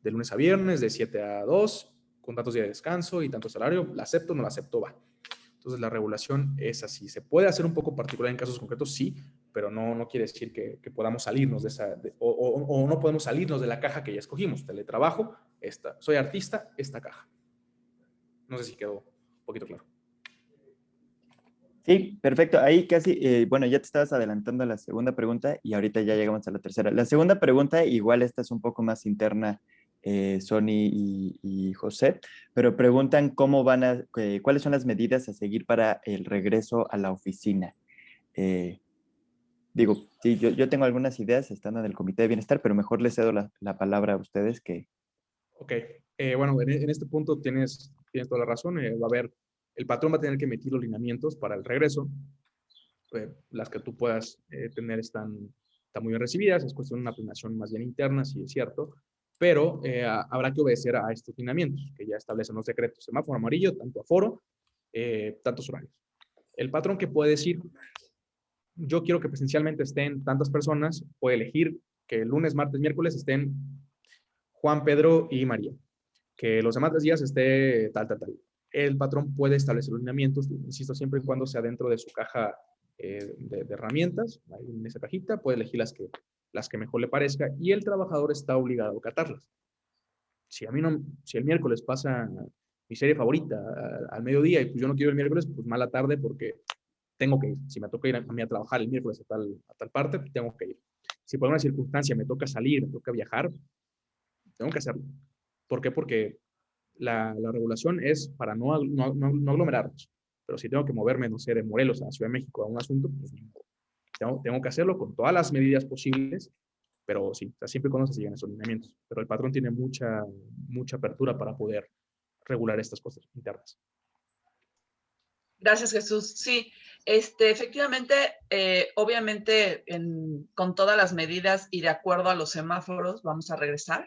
de lunes a viernes, de 7 a 2, con tantos días de descanso y tanto salario. ¿La acepto? No la acepto, va. Entonces la regulación es así. ¿Se puede hacer un poco particular en casos concretos? Sí, pero no quiere decir que podamos salirnos de esa, o no podemos salirnos de la caja que ya escogimos. Teletrabajo, soy artista, esta caja. No sé si quedó un poquito claro. Sí, perfecto. Ahí casi, bueno, ya te estabas adelantando a la segunda pregunta y ahorita ya llegamos a la tercera. La segunda pregunta, igual esta es un poco más interna, Sony y José, pero preguntan cuáles son las medidas a seguir para el regreso a la oficina. Digo, sí, yo tengo algunas ideas estando en el Comité de Bienestar, pero mejor les cedo la palabra a ustedes que... Ok, bueno, en este punto tienes toda la razón. El patrón va a tener que emitir los lineamientos para el regreso. Las que tú puedas tener están muy bien recibidas, es cuestión de una planeación más bien interna, sí es cierto, pero habrá que obedecer a estos lineamientos que ya establecen los decretos. Semáforo amarillo, tanto aforo, tantos horarios. El patrón que puede decir, yo quiero que presencialmente estén tantas personas, puede elegir que el lunes, martes, miércoles estén Juan, Pedro y María, que los demás días esté tal. El patrón puede establecer los lineamientos, insisto, siempre y cuando sea dentro de su caja de herramientas, ahí en esa cajita, puede elegir las que mejor le parezca, y el trabajador está obligado a acatarlas. Si el miércoles pasa mi serie favorita al mediodía y pues yo no quiero el miércoles, pues mala tarde porque tengo que ir. Si me toca ir a mí a trabajar el miércoles a tal parte, pues tengo que ir. Si por una circunstancia me toca salir, me toca viajar, tengo que hacerlo. ¿Por qué? Porque la regulación es para no aglomerarnos. Pero si tengo que moverme, no sé, de Morelos a Ciudad de México a un asunto, pues ni modo. tengo que hacerlo con todas las medidas posibles, pero sí, o sea, siempre y cuando se sigan esos lineamientos. Pero el patrón tiene mucha apertura para poder regular estas cosas internas. Gracias, Jesús. Sí, efectivamente, obviamente, con todas las medidas y de acuerdo a los semáforos, vamos a regresar.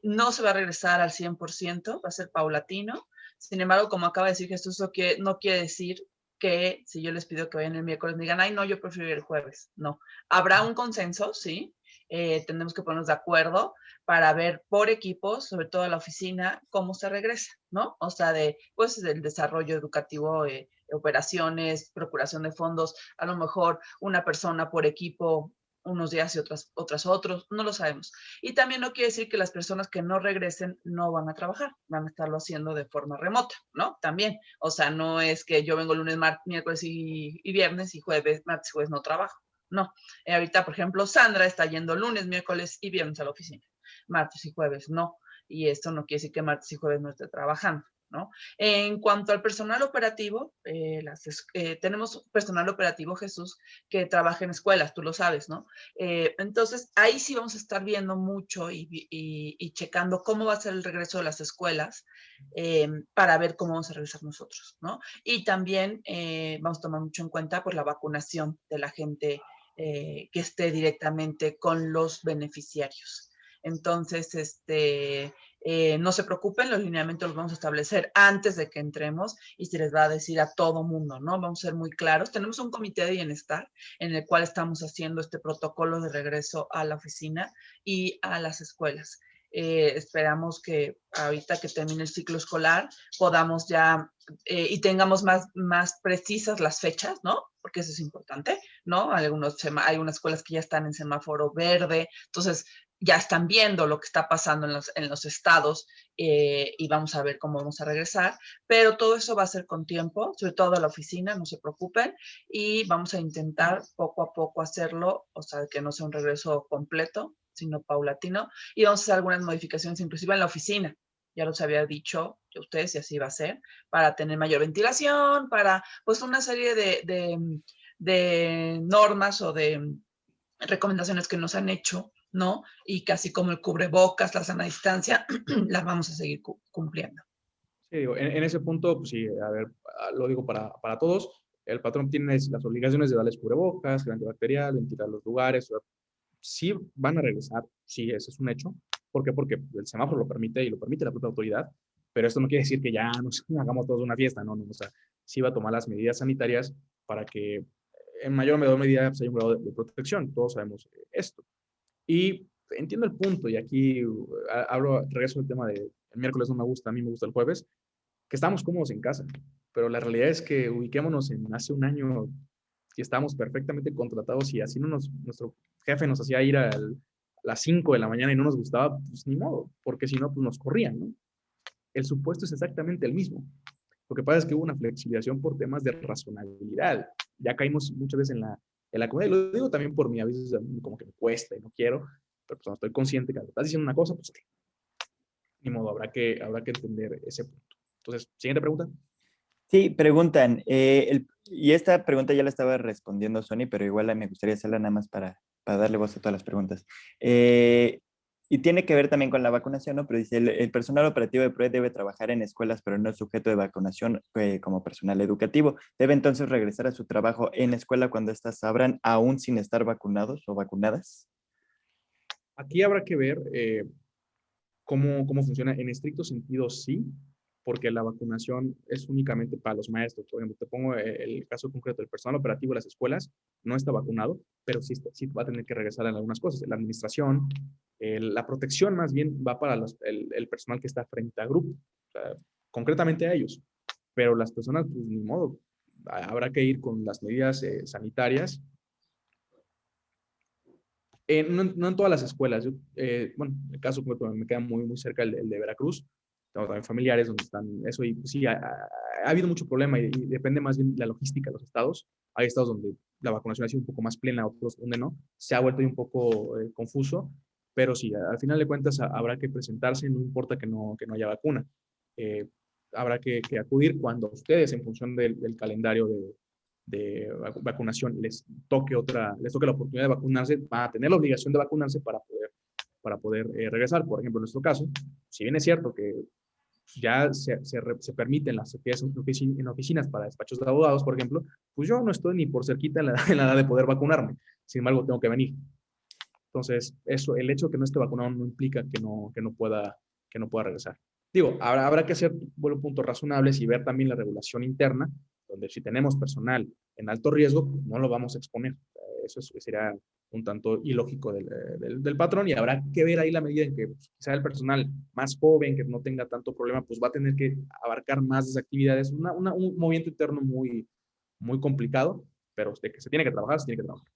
No se va a regresar al 100%, va a ser paulatino. Sin embargo, como acaba de decir Jesús, no quiere decir que si yo les pido que vayan el miércoles, me digan, ay, no, yo prefiero ir el jueves. No. Habrá un consenso, sí. Tenemos que ponernos de acuerdo para ver por equipos, sobre todo a la oficina, cómo se regresa, ¿no? O sea, pues, el desarrollo educativo, operaciones, procuración de fondos, a lo mejor una persona por equipo unos días y otros, no lo sabemos. Y también no quiere decir que las personas que no regresen no van a trabajar, van a estarlo haciendo de forma remota, ¿no? También, o sea, no es que yo vengo lunes, martes, miércoles y viernes y jueves, martes y jueves no trabajo, no. Ahorita, por ejemplo, Sandra está yendo lunes, miércoles y viernes a la oficina, martes y jueves no, y esto no quiere decir que martes y jueves no esté trabajando, ¿no? En cuanto al personal operativo, tenemos personal operativo, Jesús, que trabaja en escuelas, tú lo sabes, ¿no? Entonces, ahí sí vamos a estar viendo mucho y checando cómo va a ser el regreso de las escuelas para ver cómo vamos a regresar nosotros, ¿no? Y también vamos a tomar mucho en cuenta pues, la vacunación de la gente que esté directamente con los beneficiarios. Entonces, no se preocupen, los lineamientos los vamos a establecer antes de que entremos y se les va a decir a todo mundo, ¿no? Vamos a ser muy claros. Tenemos un comité de bienestar en el cual estamos haciendo este protocolo de regreso a la oficina y a las escuelas. Esperamos que ahorita que termine el ciclo escolar podamos ya y tengamos más precisas las fechas, ¿no? Porque eso es importante, ¿no? Hay unas escuelas que ya están en semáforo verde, entonces ya están viendo lo que está pasando en los estados y vamos a ver cómo vamos a regresar, pero todo eso va a ser con tiempo, sobre todo a la oficina, no se preocupen, y vamos a intentar poco a poco hacerlo, o sea, que no sea un regreso completo, sino paulatino, y vamos a hacer algunas modificaciones inclusive en la oficina, ya los había dicho a ustedes y así va a ser, para tener mayor ventilación, para pues una serie de normas o de recomendaciones que nos han hecho, ¿no? Y casi como el cubrebocas, la sana distancia, las vamos a seguir cumpliendo. Sí, digo, en ese punto, pues sí, a ver, lo digo para todos, el patrón tiene las obligaciones de darles cubrebocas, gel antibacterial, ventilar los lugares, o sea, sí van a regresar, sí, ese es un hecho. ¿Por qué? Porque el semáforo lo permite y lo permite la propia autoridad, pero esto no quiere decir que ya nos hagamos todos una fiesta, no, o sea, sí va a tomar las medidas sanitarias para que en mayor o menor medida pues, haya un grado de protección, todos sabemos esto. Y entiendo el punto, y aquí regreso al tema de el miércoles no me gusta, a mí me gusta el jueves, que estamos cómodos en casa, pero la realidad es que ubiquémonos en hace un año y estábamos perfectamente contratados y así nuestro jefe nos hacía ir a las 5 de la mañana y no nos gustaba, pues ni modo, porque si no, pues nos corrían, ¿no? El supuesto es exactamente el mismo. Lo que pasa es que hubo una flexibilización por temas de razonabilidad. Ya caímos muchas veces en la comida, y lo digo también por mí, a veces como que me cuesta y no quiero, pero pues no estoy consciente que estás diciendo una cosa, pues ni modo, habrá que entender ese punto. Entonces, siguiente pregunta. Sí, preguntan, y esta pregunta ya la estaba respondiendo Sony, pero igual me gustaría hacerla nada más para darle voz a todas las preguntas. Y tiene que ver también con la vacunación, ¿no? Pero dice, el personal operativo de PROE debe trabajar en escuelas, pero no es sujeto de vacunación como personal educativo. ¿Debe entonces regresar a su trabajo en escuela cuando éstas abran, aún sin estar vacunados o vacunadas? Aquí habrá que ver cómo funciona. En estricto sentido, sí, porque la vacunación es únicamente para los maestros. Por ejemplo, te pongo el caso concreto, el personal operativo de las escuelas no está vacunado, pero sí va a tener que regresar en algunas cosas. La administración, la protección más bien va para el personal que está frente a grupo, o sea, concretamente a ellos. Pero las personas, pues ni modo, habrá que ir con las medidas sanitarias. No en todas las escuelas. Bueno, el caso me queda muy cerca el de Veracruz. Tengo también familiares donde están eso y pues, sí, ha habido mucho problema y depende más bien de la logística de los estados. Hay estados donde la vacunación ha sido un poco más plena, otros donde no. Se ha vuelto un poco confuso, pero sí, al final de cuentas habrá que presentarse, no importa que no haya vacuna. Habrá que acudir cuando ustedes, en función del calendario vacunación les toque la oportunidad de vacunarse, van a tener la obligación de vacunarse para poder regresar. Por ejemplo, en nuestro caso, si bien es cierto que ya se permiten las actividades en oficinas para despachos de abogados, por ejemplo, pues yo no estoy ni por cerquita en la edad de poder vacunarme. Sin embargo, tengo que venir. Entonces, el hecho de que no esté vacunado no implica que no pueda regresar. Digo, habrá que hacer puntos razonables y ver también la regulación interna, donde si tenemos personal en alto riesgo, no lo vamos a exponer. Eso sería un tanto ilógico del patrón, y habrá que ver ahí la medida en que quizá el personal más joven, que no tenga tanto problema, pues va a tener que abarcar más de esas actividades. Un movimiento interno muy, muy complicado, pero de que se tiene que trabajar, se tiene que trabajar.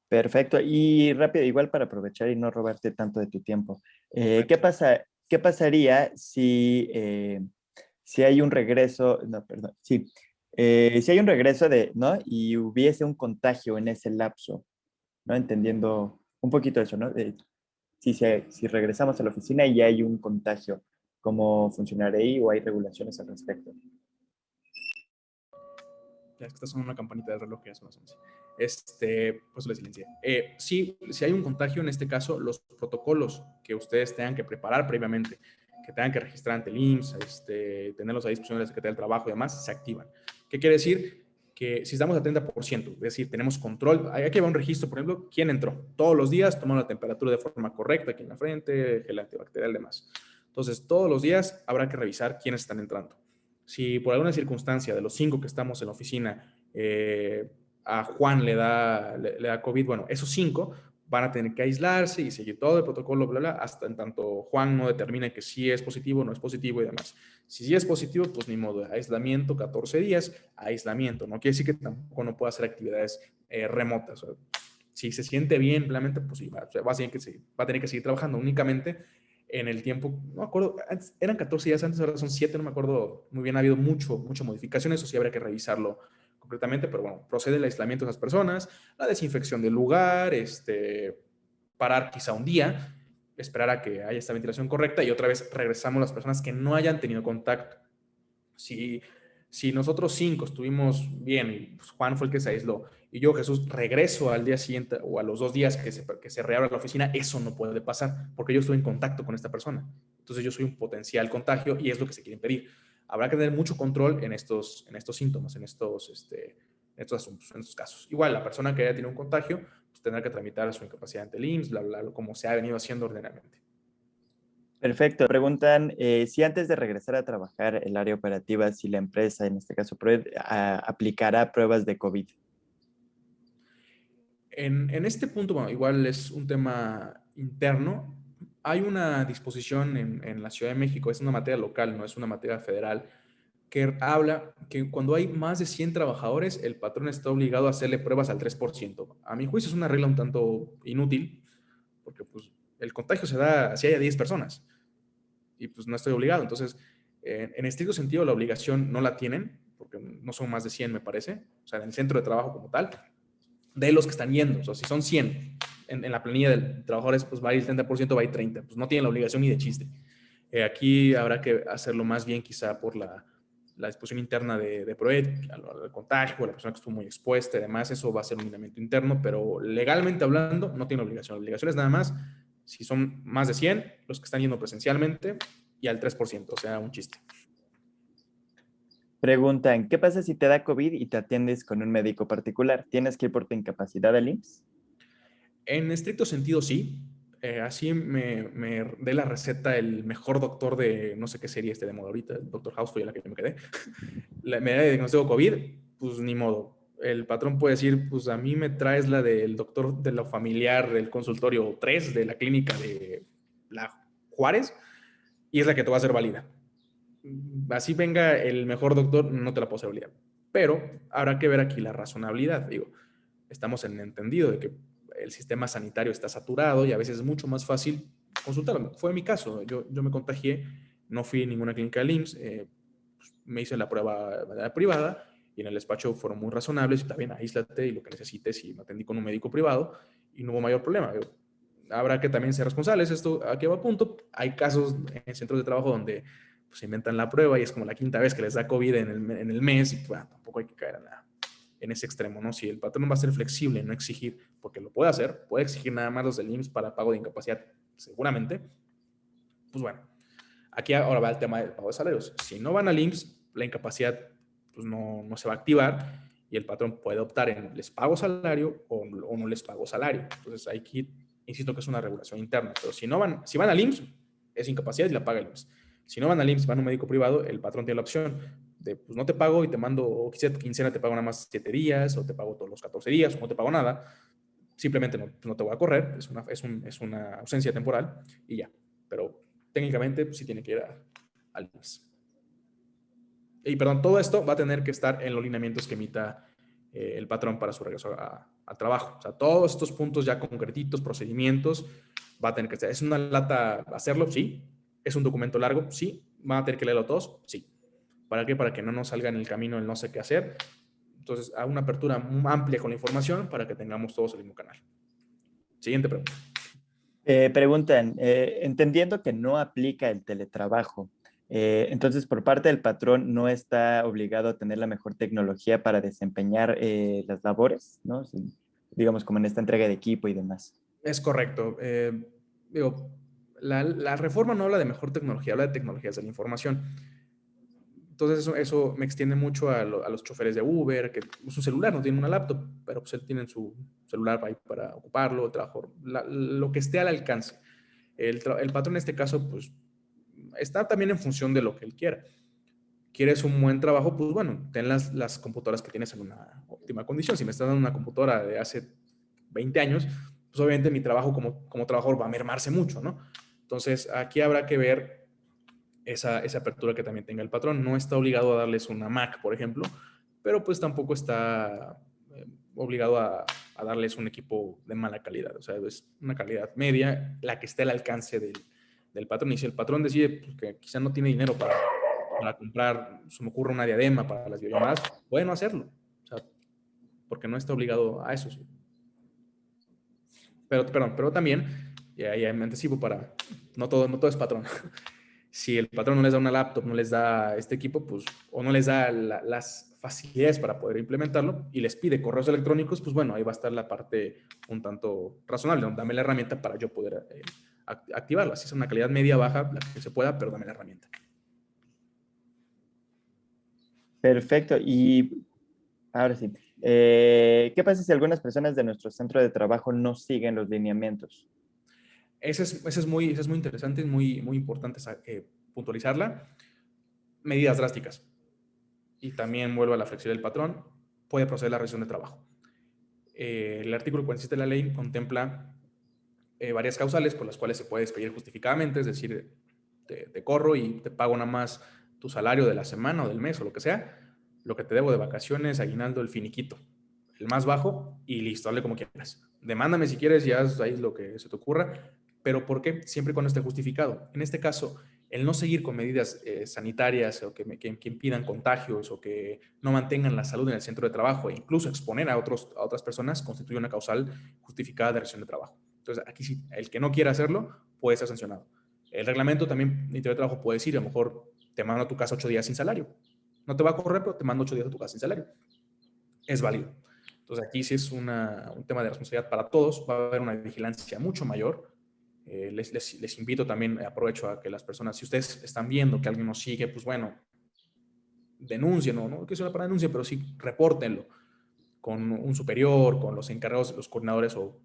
Perfecto. Y rápido, igual para aprovechar y no robarte tanto de tu tiempo. ¿Qué pasaría si hay un regreso, no, perdón, sí, si hay un regreso ¿no? Y hubiese un contagio en ese lapso, ¿no? Entendiendo un poquito eso, ¿no? Si regresamos a la oficina y hay un contagio, ¿cómo funcionará ahí o hay regulaciones al respecto? Ya es que está sonando una campanita del reloj que ya son las 11. Pues le silencié. Si hay un contagio, en este caso, los protocolos que ustedes tengan que preparar previamente, que tengan que registrar ante el IMSS, tenerlos a disposición de la Secretaría del Trabajo y demás, se activan. ¿Qué quiere decir? Que si estamos al 30%, es decir, tenemos control, hay que llevar un registro, por ejemplo, quién entró. Todos los días tomando la temperatura de forma correcta aquí en la frente, gel antibacterial y demás. Entonces, todos los días habrá que revisar quiénes están entrando. Si por alguna circunstancia de los 5 que estamos en la oficina, a Juan le da COVID, bueno, esos 5 van a tener que aislarse y seguir todo el protocolo, bla, bla, hasta en tanto Juan no determine que sí es positivo, no es positivo y demás. Si sí es positivo, pues ni modo, aislamiento 14 días, aislamiento. No quiere decir que tampoco no pueda hacer actividades remotas. O sea, si se siente bien, realmente, pues sí, va a tener que seguir trabajando únicamente en el tiempo. No me acuerdo, eran 14 días antes, ahora son 7, no me acuerdo muy bien, ha habido mucha modificación, eso sí habría que revisarlo completamente, pero bueno, procede el aislamiento de esas personas, la desinfección del lugar, parar quizá un día, esperar a que haya esta ventilación correcta y otra vez regresamos las personas que no hayan tenido contacto. Si nosotros 5 estuvimos bien y pues Juan fue el que se aisló y yo, Jesús, regreso al día siguiente o a los 2 días que se reabra la oficina, eso no puede pasar porque yo estoy en contacto con esta persona. Entonces yo soy un potencial contagio y es lo que se quiere impedir. Habrá que tener mucho control en estos síntomas, en estos asuntos, en estos casos. Igual, la persona que haya tenido un contagio pues tendrá que tramitar su incapacidad ante el IMSS, bla, bla, bla, como se ha venido haciendo ordinariamente. Perfecto. Preguntan si antes de regresar a trabajar el área operativa, si la empresa, en este caso PROED, aplicará pruebas de COVID. En este punto, bueno, igual es un tema interno. Hay una disposición en la Ciudad de México, es una materia local, no es una materia federal, que habla que cuando hay más de 100 trabajadores, el patrón está obligado a hacerle pruebas al 3%. A mi juicio es una regla un tanto inútil, porque pues, el contagio se da si hay 10 personas y pues no estoy obligado. Entonces, en estricto sentido, la obligación no la tienen, porque no son más de 100, me parece, o sea, en el centro de trabajo como tal, de los que están yendo. O sea, si son 100 en la planilla de trabajadores, pues va a ir el 30%, va a ir 30. Pues no tienen la obligación ni de chiste. Aquí habrá que hacerlo más bien quizá por la disposición interna de PROED, al contagio, a la persona que estuvo muy expuesta y demás. Eso va a ser un lineamiento interno, pero legalmente hablando no tiene obligación. La obligación es nada más si son más de 100 los que están yendo presencialmente y al 3%, o sea, un chiste. Preguntan, ¿qué pasa si te da COVID y te atiendes con un médico particular? ¿Tienes que ir por tu incapacidad al IMSS? En estricto sentido, sí. Así me dé la receta el mejor doctor de no sé qué serie de moda ahorita, el Dr. House fue la que yo me quedé. Me da diagnóstico COVID, pues ni modo. El patrón puede decir, pues a mí me traes la del doctor de lo familiar del consultorio 3 de la clínica de la Juárez y es la que te va a hacer válida. Así venga el mejor doctor, no te la puedo hacer válida. Pero habrá que ver aquí la razonabilidad. Digo, estamos en el entendido de que el sistema sanitario está saturado y a veces es mucho más fácil consultarlo. Fue mi caso. Yo me contagié, no fui a ninguna clínica del IMSS, pues, me hice la prueba de manera privada y en el despacho fueron muy razonables y también aíslate y lo que necesites y me atendí con un médico privado y no hubo mayor problema. Habrá que también ser responsables. Esto aquí va a punto. Hay casos en centros de trabajo donde pues, se inventan la prueba y es como la 5ª vez que les da COVID en el mes y bueno, tampoco hay que caer en en ese extremo, ¿no? Si el patrón va a ser flexible, no exigir, porque lo puede hacer, puede exigir nada más los del IMSS para pago de incapacidad, seguramente, pues bueno, aquí ahora va el tema del pago de salarios. Si no van al IMSS, la incapacidad pues no se va a activar y el patrón puede optar en les pago salario o no les pago salario. Entonces aquí, insisto que es una regulación interna, pero si van al IMSS, es incapacidad y la paga el IMSS. Si no van al IMSS, van a un médico privado, el patrón tiene la opción de, pues no te pago y te mando, o quincena te pago nada más 7 días, o te pago todos los 14 días, o no te pago nada. Simplemente no te voy a correr, es una ausencia temporal y ya. Pero técnicamente pues, sí tiene que ir al IMSS. Y perdón, todo esto va a tener que estar en los lineamientos que emita el patrón para su regreso al trabajo. O sea, todos estos puntos ya concretitos, procedimientos, va a tener que estar. ¿Es una lata hacerlo? Sí. ¿Es un documento largo? Sí. ¿Van a tener que leerlo todos? Sí. ¿Para qué? Para que no nos salga en el camino el no sé qué hacer. Entonces, a una apertura amplia con la información para que tengamos todos el mismo canal. Siguiente pregunta. Preguntan, entendiendo que no aplica el teletrabajo, entonces por parte del patrón no está obligado a tener la mejor tecnología para desempeñar las labores, ¿no? Sí, digamos como en esta entrega de equipo y demás. Es correcto. Digo, la reforma no habla de mejor tecnología, habla de tecnologías de la información. Entonces eso me extiende mucho a los choferes de Uber, que su celular no tiene una laptop, pero pues él tiene su celular ahí para ocuparlo, el trabajo, lo que esté al alcance. El patrón en este caso, pues, está también en función de lo que él quiera. ¿Quieres un buen trabajo? Pues bueno, ten las computadoras que tienes en una óptima condición. Si me estás dando una computadora de hace 20 años, pues obviamente mi trabajo como trabajador va a mermarse mucho, ¿no? Entonces, aquí habrá que ver esa apertura que también tenga el patrón. No está obligado a darles una Mac, por ejemplo, pero pues tampoco está obligado a darles un equipo de mala calidad. O sea, es una calidad media, la que esté al alcance del patrón. Y si el patrón decide pues, que quizá no tiene dinero para comprar, se me ocurre una diadema para las videollamadas, puede no hacerlo. O sea, porque no está obligado a eso. Sí. Pero también, ya me anticipo para, no todo es patrón. Si el patrón no les da una laptop, no les da este equipo, pues, o no les da las facilidades para poder implementarlo y les pide correos electrónicos, pues bueno, ahí va a estar la parte un tanto razonable. Dame la herramienta para yo poder activarlo. Así es una calidad media baja, la que se pueda, pero dame la herramienta. Perfecto. Y ahora sí, ¿qué pasa si algunas personas de nuestro centro de trabajo no siguen los lineamientos? Esa es muy interesante, es muy importante puntualizarla. Medidas drásticas. Y también vuelvo a la flexibilidad del patrón, puede proceder la rescisión de trabajo. El artículo 47 de la ley contempla varias causales por las cuales se puede despedir justificadamente, es decir, te corro y te pago nada más tu salario de la semana o del mes o lo que sea, lo que te debo de vacaciones, aguinaldo, el finiquito, el más bajo y listo, hable como quieras. Demándame si quieres y haz ahí lo que se te ocurra, pero ¿por qué? Siempre cuando esté justificado. En este caso, el no seguir con medidas sanitarias o que impidan contagios o que no mantengan la salud en el centro de trabajo e incluso exponer a otras personas constituye una causal justificada de rescisión de trabajo. Entonces, aquí sí, el que no quiera hacerlo puede ser sancionado. El reglamento también de trabajo puede decir, a lo mejor te mando a tu casa 8 días sin salario. No te va a correr, pero te mando 8 días a tu casa sin salario. Es válido. Entonces, aquí sí es un tema de responsabilidad para todos. Va a haber una vigilancia mucho mayor. Les invito también, aprovecho a que las personas, si ustedes están viendo que alguien nos sigue, pues bueno, denuncien, no que sea para denuncia, pero sí repórtenlo con un superior, con los encargados, los coordinadores o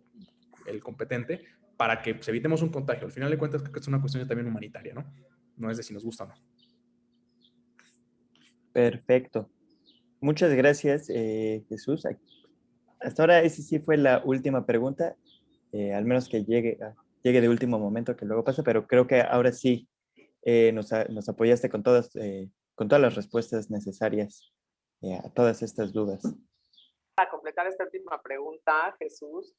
el competente, para que pues, evitemos un contagio. Al final de cuentas, creo que es una cuestión también humanitaria, ¿no? No es de si nos gusta o no. Perfecto. Muchas gracias, Jesús. Hasta ahora esa sí fue la última pregunta, al menos que llegue de último momento, que luego pasa, pero creo que ahora sí nos apoyaste con todas las respuestas necesarias a todas estas dudas. Para completar esta última pregunta, Jesús,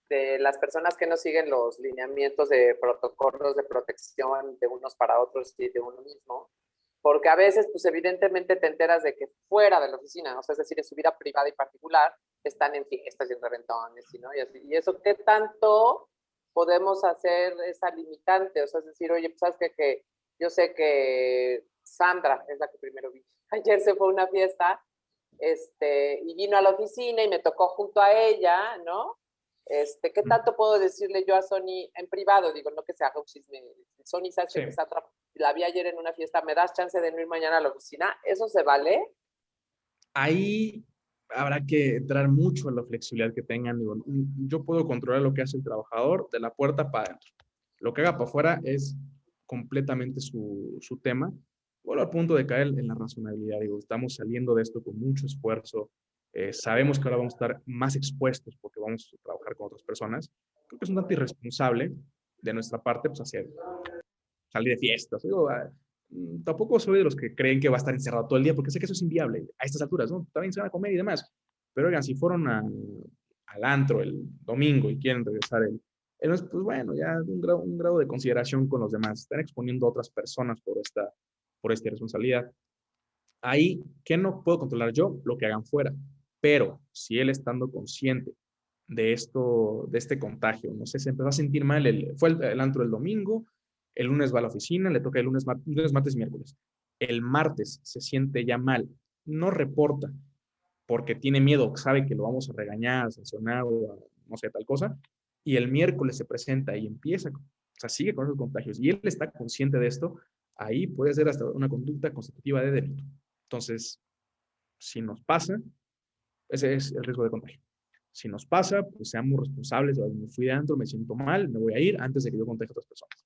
de las personas que no siguen los lineamientos de protocolos de protección de unos para otros y de uno mismo, porque a veces, pues evidentemente te enteras de que fuera de la oficina, o sea, es decir, en su vida privada y particular, están en fiestas y en reventones, ¿no? Y eso, ¿qué tanto podemos hacer esa limitante? O sea, es decir, oye, pues sabes que yo sé que Sandra es la que primero vi. Ayer se fue a una fiesta y vino a la oficina y me tocó junto a ella, ¿no? ¿Qué tanto puedo decirle yo a Sony en privado? Digo, no que se haga un chisme. Sony, ¿sabes que la vi ayer en una fiesta? ¿Me das chance de no ir mañana a la oficina? ¿Eso se vale? Ahí habrá que entrar mucho en la flexibilidad que tengan. Digo, yo puedo controlar lo que hace el trabajador de la puerta para adentro. Lo que haga para afuera es completamente su tema. Bueno, al punto de caer en la razonabilidad. Digo, estamos saliendo de esto con mucho esfuerzo. Sabemos que ahora vamos a estar más expuestos porque vamos a trabajar con otras personas. Creo que es un tanto irresponsable de nuestra parte, pues, hacer salir de fiestas. Digo, tampoco soy de los que creen que va a estar encerrado todo el día, porque sé que eso es inviable a estas alturas, ¿no? También se van a comer y demás. Pero oigan, si fueron al antro el domingo y quieren regresar el lunes, pues bueno, ya un grado de consideración con los demás. Están exponiendo a otras personas por esta irresponsabilidad. Ahí, ¿qué no puedo controlar yo? Lo que hagan fuera. Pero si él estando consciente de este contagio, no sé, se empezó a sentir mal, fue el antro el domingo, el lunes va a la oficina, le toca el lunes, martes y miércoles. El martes se siente ya mal, no reporta porque tiene miedo, sabe que lo vamos a regañar, sancionar o no sé, tal cosa, y el miércoles se presenta y empieza, o sea, sigue con esos contagios y él está consciente de esto, ahí puede ser hasta una conducta constitutiva de delito. Entonces, si nos pasa, ese es el riesgo de contagio. Si nos pasa, pues seamos responsables. Me fui de antro, me siento mal, me voy a ir antes de que yo contagie a otras personas.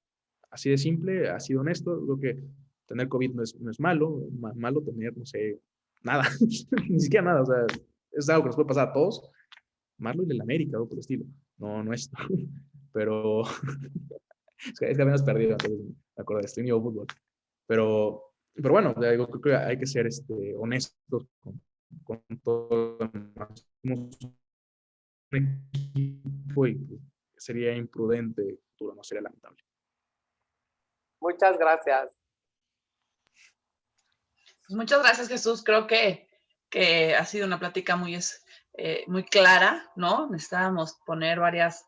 Así de simple, así de honesto. Creo que tener COVID no es malo, malo tener, no sé, nada, ni siquiera nada. O sea, es algo que nos puede pasar a todos. Malo el de la América, o por el estilo. No esto. Pero es que apenas perdido, entonces me acuerdo de esto, ni fútbol. Pero bueno, digo, creo que hay que ser honestos con todo. Somos un equipo y sería imprudente, futuro no sería lamentable. Muchas gracias. Muchas gracias, Jesús. Creo que ha sido una plática muy clara, ¿no? Necesitábamos poner varias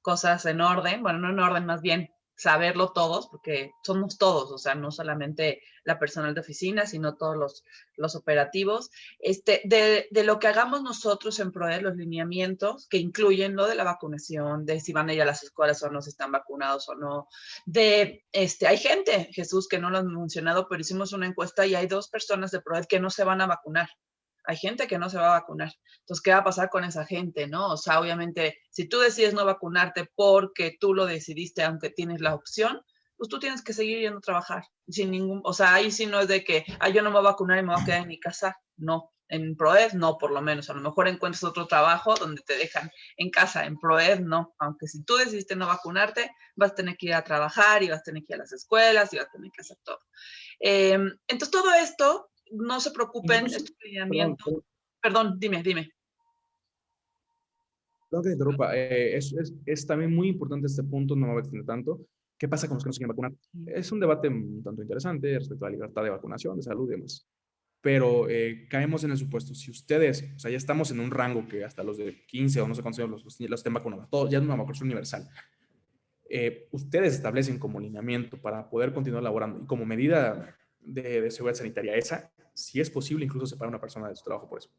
cosas en orden. Bueno, no en orden, más bien saberlo todos, porque somos todos, o sea, no solamente la personal de oficina, sino todos los operativos. De lo que hagamos nosotros en PROED, los lineamientos que incluyen lo de la vacunación, de si van a ir a las escuelas o no, si están vacunados o no. Hay gente, Jesús, que no lo han mencionado, pero hicimos una encuesta y hay 2 personas de PROED que no se van a vacunar. Hay gente que no se va a vacunar. Entonces, ¿qué va a pasar con esa gente, no? O sea, obviamente, si tú decides no vacunarte porque tú lo decidiste, aunque tienes la opción, pues tú tienes que seguir yendo a trabajar. O sea, ahí sí no es de que, yo no me voy a vacunar y me voy a quedar en mi casa. No, en PROED no, por lo menos. A lo mejor encuentras otro trabajo donde te dejan en casa. En PROED no. Aunque si tú decidiste no vacunarte, vas a tener que ir a trabajar y vas a tener que ir a las escuelas y vas a tener que hacer todo. Entonces, todo esto, no se preocupen, estos lineamientos. Perdón, dime. No que te interrumpa, es también muy importante este punto, no me voy a extender tanto. ¿Qué pasa con los que no se quieren vacunar? Es un debate un tanto interesante respecto a la libertad de vacunación, de salud y demás. Pero caemos en el supuesto, si ustedes, o sea, ya estamos en un rango que hasta los de 15 o no sé cuántos años los estén vacunando, todos, ya es una vacunación universal. Ustedes establecen como lineamiento para poder continuar laborando y como medida de seguridad sanitaria esa, si es posible incluso separar a una persona de su trabajo por eso.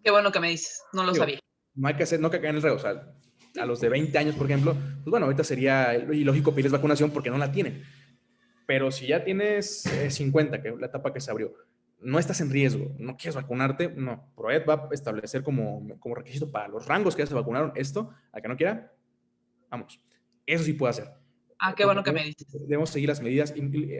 Qué bueno que me dices, no lo sabía. No hay que caer en el reo, o sea, a los de 20 años, por ejemplo, pues bueno, ahorita sería ilógico pedirles vacunación porque no la tienen. Pero si ya tienes 50, que es la etapa que se abrió, no estás en riesgo, no quieres vacunarte, no. PROED va a establecer como requisito para los rangos que ya se vacunaron esto, a que no quiera, vamos. Eso sí puede hacer. Qué bueno que me dices. Debemos seguir las medidas.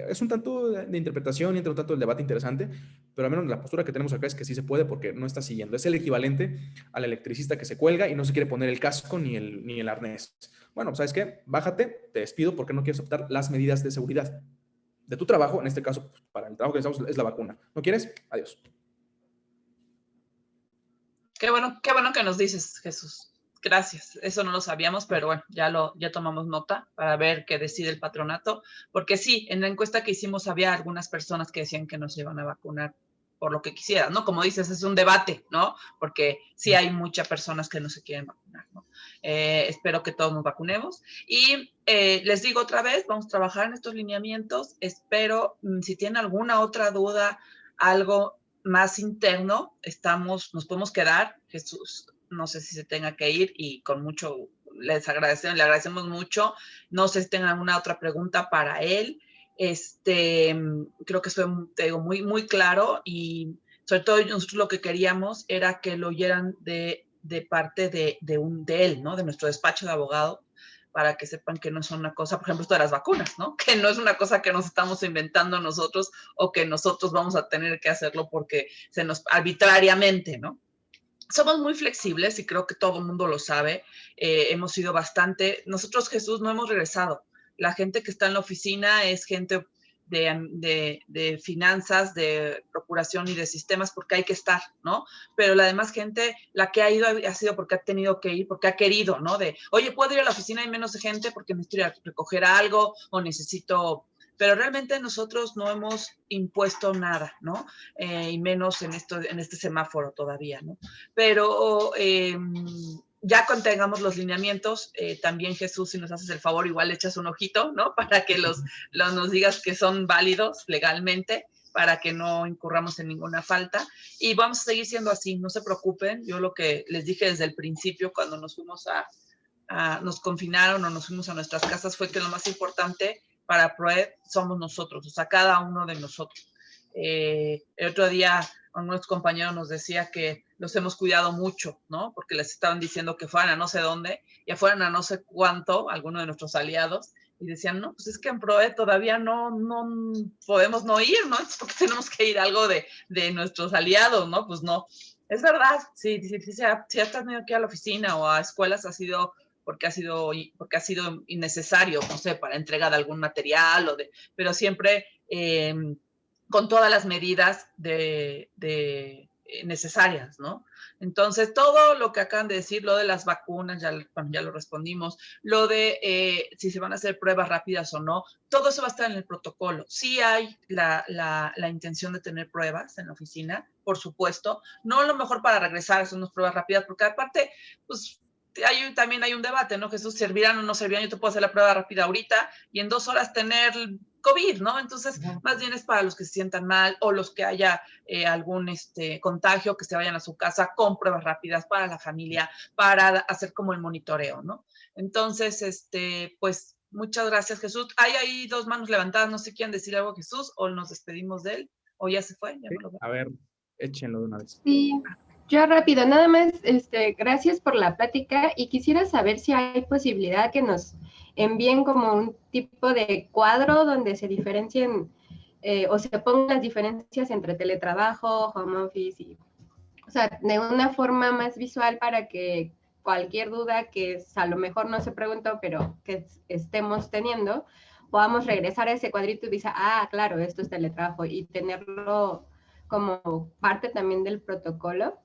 Es un tanto de interpretación y un tanto del debate interesante, pero al menos la postura que tenemos acá es que sí se puede porque no está siguiendo. Es el equivalente al electricista que se cuelga y no se quiere poner el casco ni el arnés. Bueno, ¿sabes qué? Bájate, te despido porque no quieres aceptar las medidas de seguridad de tu trabajo. En este caso, para el trabajo que necesitamos es la vacuna. ¿No quieres? Adiós. Qué bueno que nos dices, Jesús. Gracias, eso no lo sabíamos, pero bueno, ya tomamos nota para ver qué decide el patronato, porque sí, en la encuesta que hicimos había algunas personas que decían que no se iban a vacunar por lo que quisieran, ¿no? Como dices, es un debate, ¿no? Porque sí hay muchas personas que no se quieren vacunar, ¿no? Espero que todos nos vacunemos. Y les digo otra vez, vamos a trabajar en estos lineamientos. Espero, si tienen alguna otra duda, algo, más interno, nos podemos quedar. Jesús, no sé si se tenga que ir y con mucho, le agradecemos mucho. No sé si tengan alguna otra pregunta para él. Creo que fue, te digo, muy, muy claro, y sobre todo nosotros lo que queríamos era que lo oyeran de parte de él, ¿no? De nuestro despacho de abogado, para que sepan que no es una cosa, por ejemplo, esto de las vacunas, ¿no? Que no es una cosa que nos estamos inventando nosotros o que nosotros vamos a tener que hacerlo porque se nos arbitrariamente, ¿no? Somos muy flexibles y creo que todo el mundo lo sabe. Hemos sido bastante, nosotros, Jesús, no hemos regresado. La gente que está en la oficina es gente de finanzas, de procuración y de sistemas, porque hay que estar, ¿no? Pero la demás gente, la que ha ido ha sido porque ha tenido que ir, porque ha querido, ¿no? De, oye, ¿puedo ir a la oficina? Hay menos gente porque necesito ir a recoger algo o necesito... Pero realmente nosotros no hemos impuesto nada, ¿no? Y menos en este semáforo todavía, ¿no? Pero ya cuando tengamos los lineamientos, también Jesús, si nos haces el favor, igual le echas un ojito, ¿no? Para que nos digas que son válidos legalmente, para que no incurramos en ninguna falta. Y vamos a seguir siendo así, no se preocupen. Yo lo que les dije desde el principio, cuando nos fuimos nos confinaron o nos fuimos a nuestras casas, fue que lo más importante para PROED somos nosotros, o sea, cada uno de nosotros. El otro día unos compañeros nos decía que los hemos cuidado mucho, ¿no? Porque les estaban diciendo que fueran a no sé dónde, ya fueran a no sé cuánto, algunos de nuestros aliados, y decían, no, pues es que en PROED todavía no podemos no ir, ¿no? Es porque tenemos que ir a algo de nuestros aliados, ¿no? Pues no. Es verdad, si has tenido que ir a la oficina o a escuelas, ha sido porque ha sido innecesario, no sé, para entrega de algún material pero siempre con todas las medidas necesarias, ¿no? Entonces, todo lo que acaban de decir, lo de las vacunas, ya lo respondimos, lo de si se van a hacer pruebas rápidas o no, todo eso va a estar en el protocolo. Sí hay la intención de tener pruebas en la oficina, por supuesto, no a lo mejor para regresar a hacer unas pruebas rápidas, porque aparte, pues, también hay un debate, ¿no? Jesús, ¿servirán o no servirán? Yo te puedo hacer la prueba rápida ahorita y en 2 horas tener COVID, ¿no? Entonces, más bien es para los que se sientan mal o los que haya algún contagio, que se vayan a su casa con pruebas rápidas para la familia, para hacer como el monitoreo, ¿no? Entonces, pues, muchas gracias, Jesús. Hay ahí 2 manos levantadas, no sé quién decir algo, Jesús, o nos despedimos de él, o ya se fue, ya Sí, no lo veo. a ver, échenlo de una vez. Sí, yo rápido, nada más, gracias por la plática y quisiera saber si hay posibilidad que nos envíen como un tipo de cuadro donde se diferencien o se pongan las diferencias entre teletrabajo, home office, o sea, de una forma más visual para que cualquier duda que a lo mejor no se preguntó, pero que estemos teniendo, podamos regresar a ese cuadrito y decir, claro, esto es teletrabajo, y tenerlo como parte también del protocolo.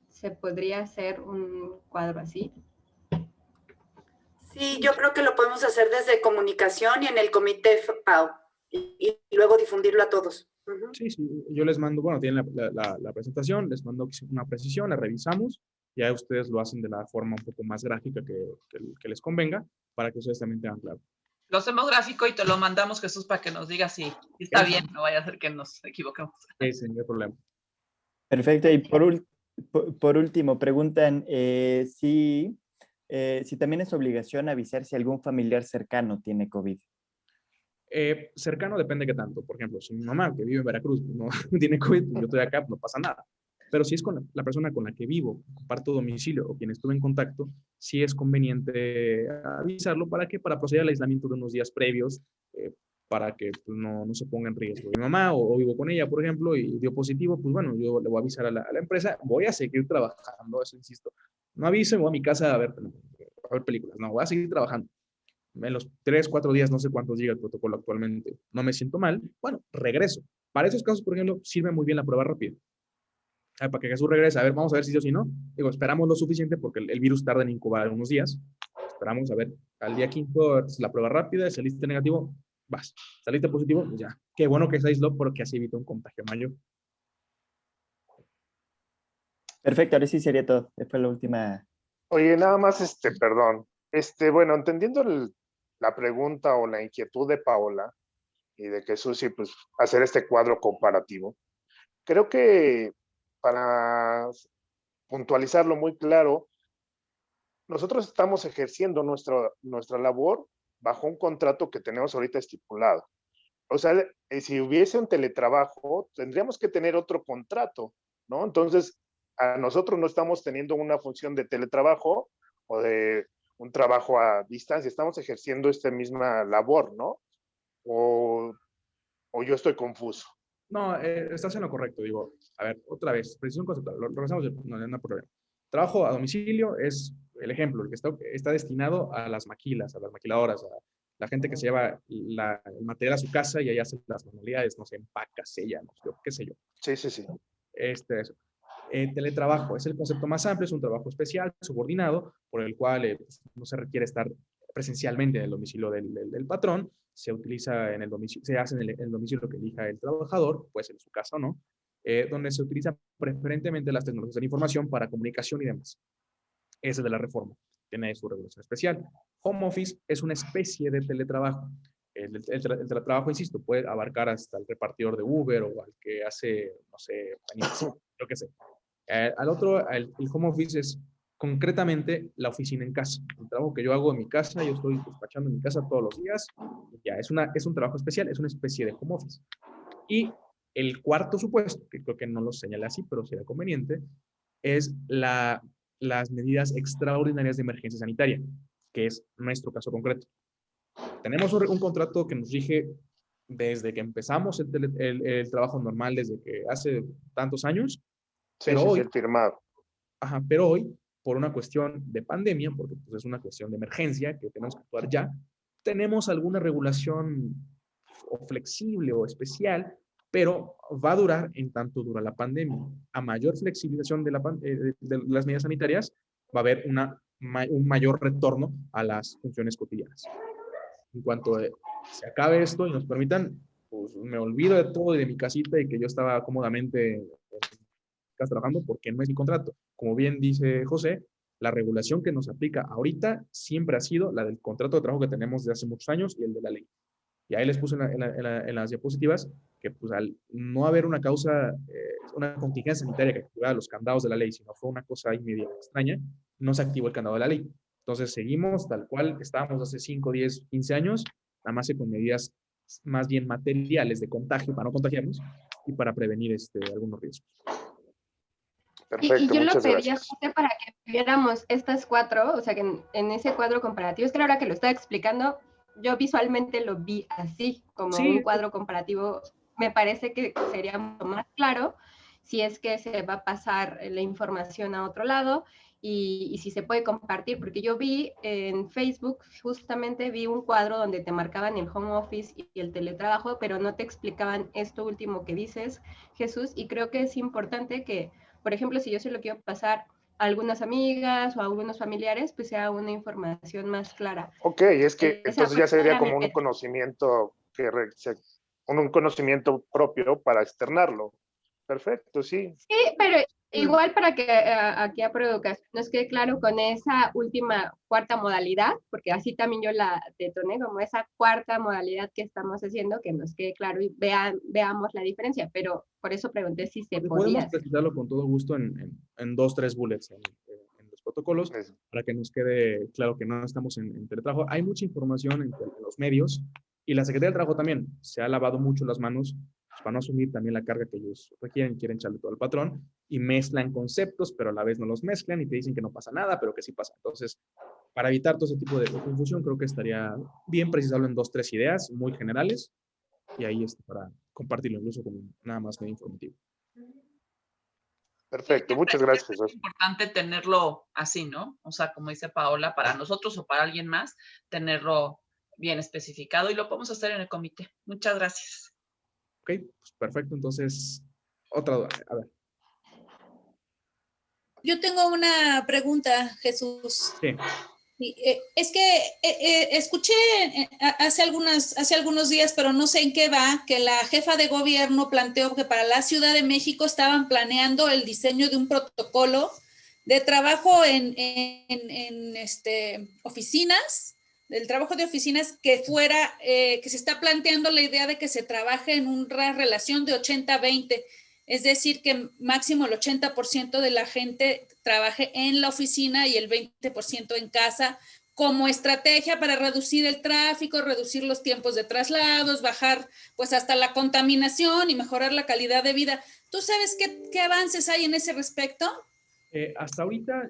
¿Se podría hacer un cuadro así? Sí, yo creo que lo podemos hacer desde comunicación y en el comité FAO y luego difundirlo a todos. Sí, yo les mando, bueno, tienen la presentación, les mando una precisión, la revisamos, ya ustedes lo hacen de la forma un poco más gráfica que les convenga, para que ustedes también tengan claro. Lo hacemos gráfico y te lo mandamos, Jesús, para que nos diga si está bien, no vaya a ser que nos equivoquemos. Sí, no hay problema. Perfecto, y por último, preguntan si también es obligación avisar si algún familiar cercano tiene COVID. Cercano depende de qué tanto. Por ejemplo, si mi mamá, que vive en Veracruz, no tiene COVID, pues yo estoy acá, no pasa nada. Pero si es con la persona con la que vivo, comparto domicilio o quien estuve en contacto, sí es conveniente avisarlo. ¿Para qué? Para proceder al aislamiento de unos días previos, para que pues, no se ponga en riesgo mi mamá o vivo con ella, por ejemplo, y dio positivo, pues bueno, yo le voy a avisar a la empresa, voy a seguir trabajando, eso insisto. No aviso, voy a mi casa a ver películas, no, voy a seguir trabajando. En los 3, 4 días, no sé cuántos llega el protocolo actualmente, no me siento mal, bueno, regreso. Para esos casos, por ejemplo, sirve muy bien la prueba rápida. Para que Jesús regrese, a ver, vamos a ver si sí o si no. Digo, esperamos lo suficiente porque el virus tarda en incubar unos días. Esperamos a ver, al día 5, la prueba rápida, saliste negativo, vas. Saliste positivo, pues ya. Qué bueno que se aisló porque así evita un contagio mayor. Perfecto, ahora sí sería todo. Fue la última. Oye, nada más, perdón. Bueno, entendiendo la pregunta o la inquietud de Paola y de que Susi, pues, hacer este cuadro comparativo. Creo que para puntualizarlo muy claro, nosotros estamos ejerciendo nuestra labor bajo un contrato que tenemos ahorita estipulado. O sea, si hubiese un teletrabajo, tendríamos que tener otro contrato, ¿no? Entonces, a nosotros no estamos teniendo una función de teletrabajo o de un trabajo a distancia, estamos ejerciendo esta misma labor, ¿no? O yo estoy confuso. No, estás en lo correcto. Digo, a ver, otra vez, precisión conceptual, lo revisamos, no hay problema. Trabajo a domicilio es el ejemplo, el que está destinado a las maquilas, a las maquiladoras, a la gente que se lleva el material a su casa y ahí hace las manualidades, no sé, empaca, sella, no sé, qué sé yo. Sí, sí, sí. Eso. Teletrabajo es el concepto más amplio, es un trabajo especial, subordinado, por el cual no se requiere estar presencialmente en el domicilio del patrón, se utiliza en el domicilio, se hace en el domicilio que elija el trabajador, pues en su casa o no, donde se utiliza preferentemente las tecnologías de la información para comunicación y demás. Esa es de la reforma, tiene su regulación especial. Home office es una especie de teletrabajo. El teletrabajo, insisto, puede abarcar hasta el repartidor de Uber o al que hace, no sé, lo que sea. El home office es concretamente la oficina en casa. El trabajo que yo hago en mi casa, yo estoy despachando en mi casa todos los días. Ya, es un trabajo especial, es una especie de home office. Y el cuarto supuesto, que creo que no lo señala así, pero sería conveniente, es las medidas extraordinarias de emergencia sanitaria, que es nuestro caso concreto. Tenemos un contrato que nos rige desde que empezamos el trabajo normal, desde que hace tantos años, pero sí, hoy, el firmado. Pero hoy, por una cuestión de pandemia, porque pues, es una cuestión de emergencia que tenemos que actuar ya, tenemos alguna regulación o flexible o especial, pero va a durar en tanto dura la pandemia. A mayor flexibilización de las medidas sanitarias, va a haber un mayor retorno a las funciones cotidianas. En cuanto se acabe esto y nos permitan, pues me olvido de todo y de mi casita y que yo estaba cómodamente estás trabajando porque no es mi contrato. Como bien dice José, la regulación que nos aplica ahorita siempre ha sido la del contrato de trabajo que tenemos desde hace muchos años y el de la ley. Y ahí les puse en las diapositivas que pues, al no haber una causa, una contingencia sanitaria que activara los candados de la ley, sino fue una cosa ahí media extraña, no se activó el candado de la ley. Entonces seguimos tal cual estábamos hace 5, 10, 15 años, nada más que con medidas más bien materiales de contagio para no contagiarnos y para prevenir algunos riesgos. Perfecto, y yo lo muchas pedía, gracias. José, para que viéramos estas cuatro, o sea, que en ese cuadro comparativo, es que ahora que lo estaba explicando, yo visualmente lo vi así, como Sí. un cuadro comparativo. Me parece que sería mucho más claro si es que se va a pasar la información a otro lado y si se puede compartir, porque yo vi en Facebook, justamente vi un cuadro donde te marcaban el home office y el teletrabajo, pero no te explicaban esto último que dices, Jesús, y creo que es importante que, por ejemplo, si yo se lo quiero pasar a algunas amigas o a algunos familiares, pues sea una información más clara. Ok, es que entonces ya sería como un conocimiento, un conocimiento propio para externarlo. Perfecto, sí. Sí, pero igual para que aquí a Proeducación nos quede claro con esa última cuarta modalidad, porque así también yo la detoné como esa cuarta modalidad que estamos haciendo, que nos quede claro y veamos la diferencia, pero por eso pregunté si se podía. Podemos precisarlo con todo gusto en 2, 3 bullets en los protocolos, para que nos quede claro que no estamos en teletrabajo. Hay mucha información en los medios y la Secretaría del Trabajo también se ha lavado mucho las manos para no asumir también la carga que ellos requieren, quieren echarle todo al patrón y mezclan conceptos, pero a la vez no los mezclan y te dicen que no pasa nada, pero que sí pasa. Entonces, para evitar todo ese tipo de confusión, creo que estaría bien precisarlo en 2, 3 ideas muy generales y ahí para compartirlo incluso como nada más medio informativo. Perfecto, muchas gracias, Jesús. Es importante tenerlo así, ¿no? O sea, como dice Paola, para nosotros o para alguien más, tenerlo bien especificado y lo podemos hacer en el comité. Muchas gracias. Ok, pues perfecto. Entonces, otra duda. A ver. Yo tengo una pregunta, Jesús. Sí. Es que escuché hace algunos días, pero no sé en qué va, que la jefa de gobierno planteó que para la Ciudad de México estaban planeando el diseño de un protocolo de trabajo en oficinas, del trabajo de oficinas que fuera, que se está planteando la idea de que se trabaje en una relación de 80-20. Es decir, que máximo el 80% de la gente trabaje en la oficina y el 20% en casa, como estrategia para reducir el tráfico, reducir los tiempos de traslados, bajar pues hasta la contaminación y mejorar la calidad de vida. ¿Tú sabes qué avances hay en ese respecto? Hasta ahorita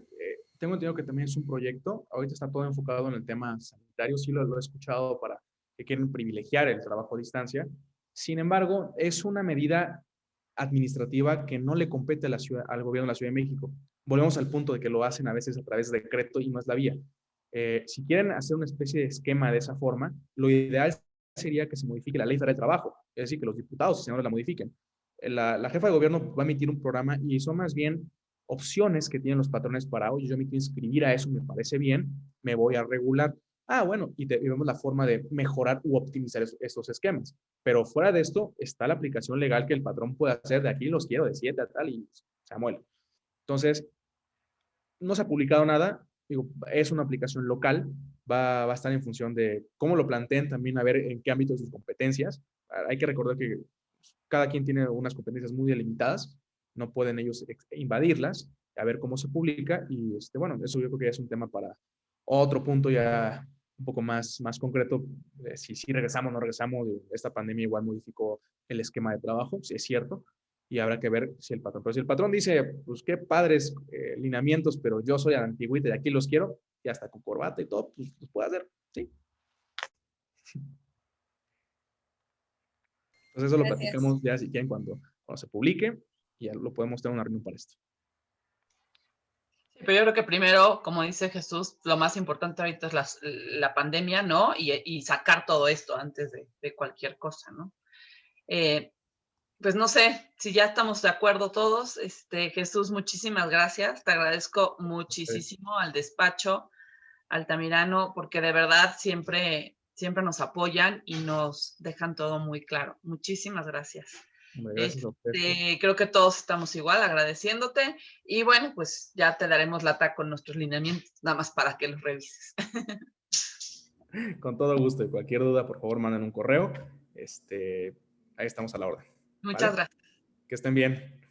tengo entendido que también es un proyecto. Ahorita está todo enfocado en el tema sanitario. Sí lo he escuchado para que quieren privilegiar el trabajo a distancia. Sin embargo, es una medida administrativa que no le compete a al gobierno de la Ciudad de México. Volvemos al punto de que lo hacen a veces a través de decreto y no es la vía. Si quieren hacer una especie de esquema de esa forma, lo ideal sería que se modifique la Ley Federal del Trabajo, es decir, que los diputados y senadores la modifiquen. La jefa de gobierno va a emitir un programa y son más bien opciones que tienen los patrones para, oye, yo me quiero inscribir a eso, me parece bien, me voy a regular. Ah, bueno, y vemos la forma de mejorar u optimizar estos esquemas. Pero fuera de esto está la aplicación legal que el patrón puede hacer de aquí los quiero, de 7 a tal, y se muele. Entonces, no se ha publicado nada, digo, es una aplicación local, va a estar en función de cómo lo planteen también, a ver en qué ámbito de sus competencias. Hay que recordar que cada quien tiene unas competencias muy delimitadas, no pueden ellos invadirlas, a ver cómo se publica y bueno, eso yo creo que es un tema para otro punto ya un poco más concreto, si regresamos o no regresamos, esta pandemia igual modificó el esquema de trabajo, sí es cierto, y habrá que ver si el patrón, pero si el patrón dice, pues qué padres lineamientos, pero yo soy a la antigüita y aquí los quiero, y hasta con corbata y todo, pues puede hacer, sí. Entonces eso lo platicamos ya si quieren cuando se publique y ya lo podemos tener una reunión para esto. Sí, pero yo creo que primero, como dice Jesús, lo más importante ahorita es la pandemia, ¿no? Y sacar todo esto antes de cualquier cosa, ¿no? Pues no sé si ya estamos de acuerdo todos. Jesús, muchísimas gracias. Te agradezco muchísimo al despacho Altamirano, porque de verdad siempre nos apoyan y nos dejan todo muy claro. Muchísimas gracias. Gracias a ustedes. Creo que todos estamos igual agradeciéndote y bueno, pues ya te daremos lata con nuestros lineamientos, nada más para que los revises. Con todo gusto y cualquier duda, por favor, manden un correo. Ahí estamos a la orden. Muchas ¿vale? gracias. Que estén bien.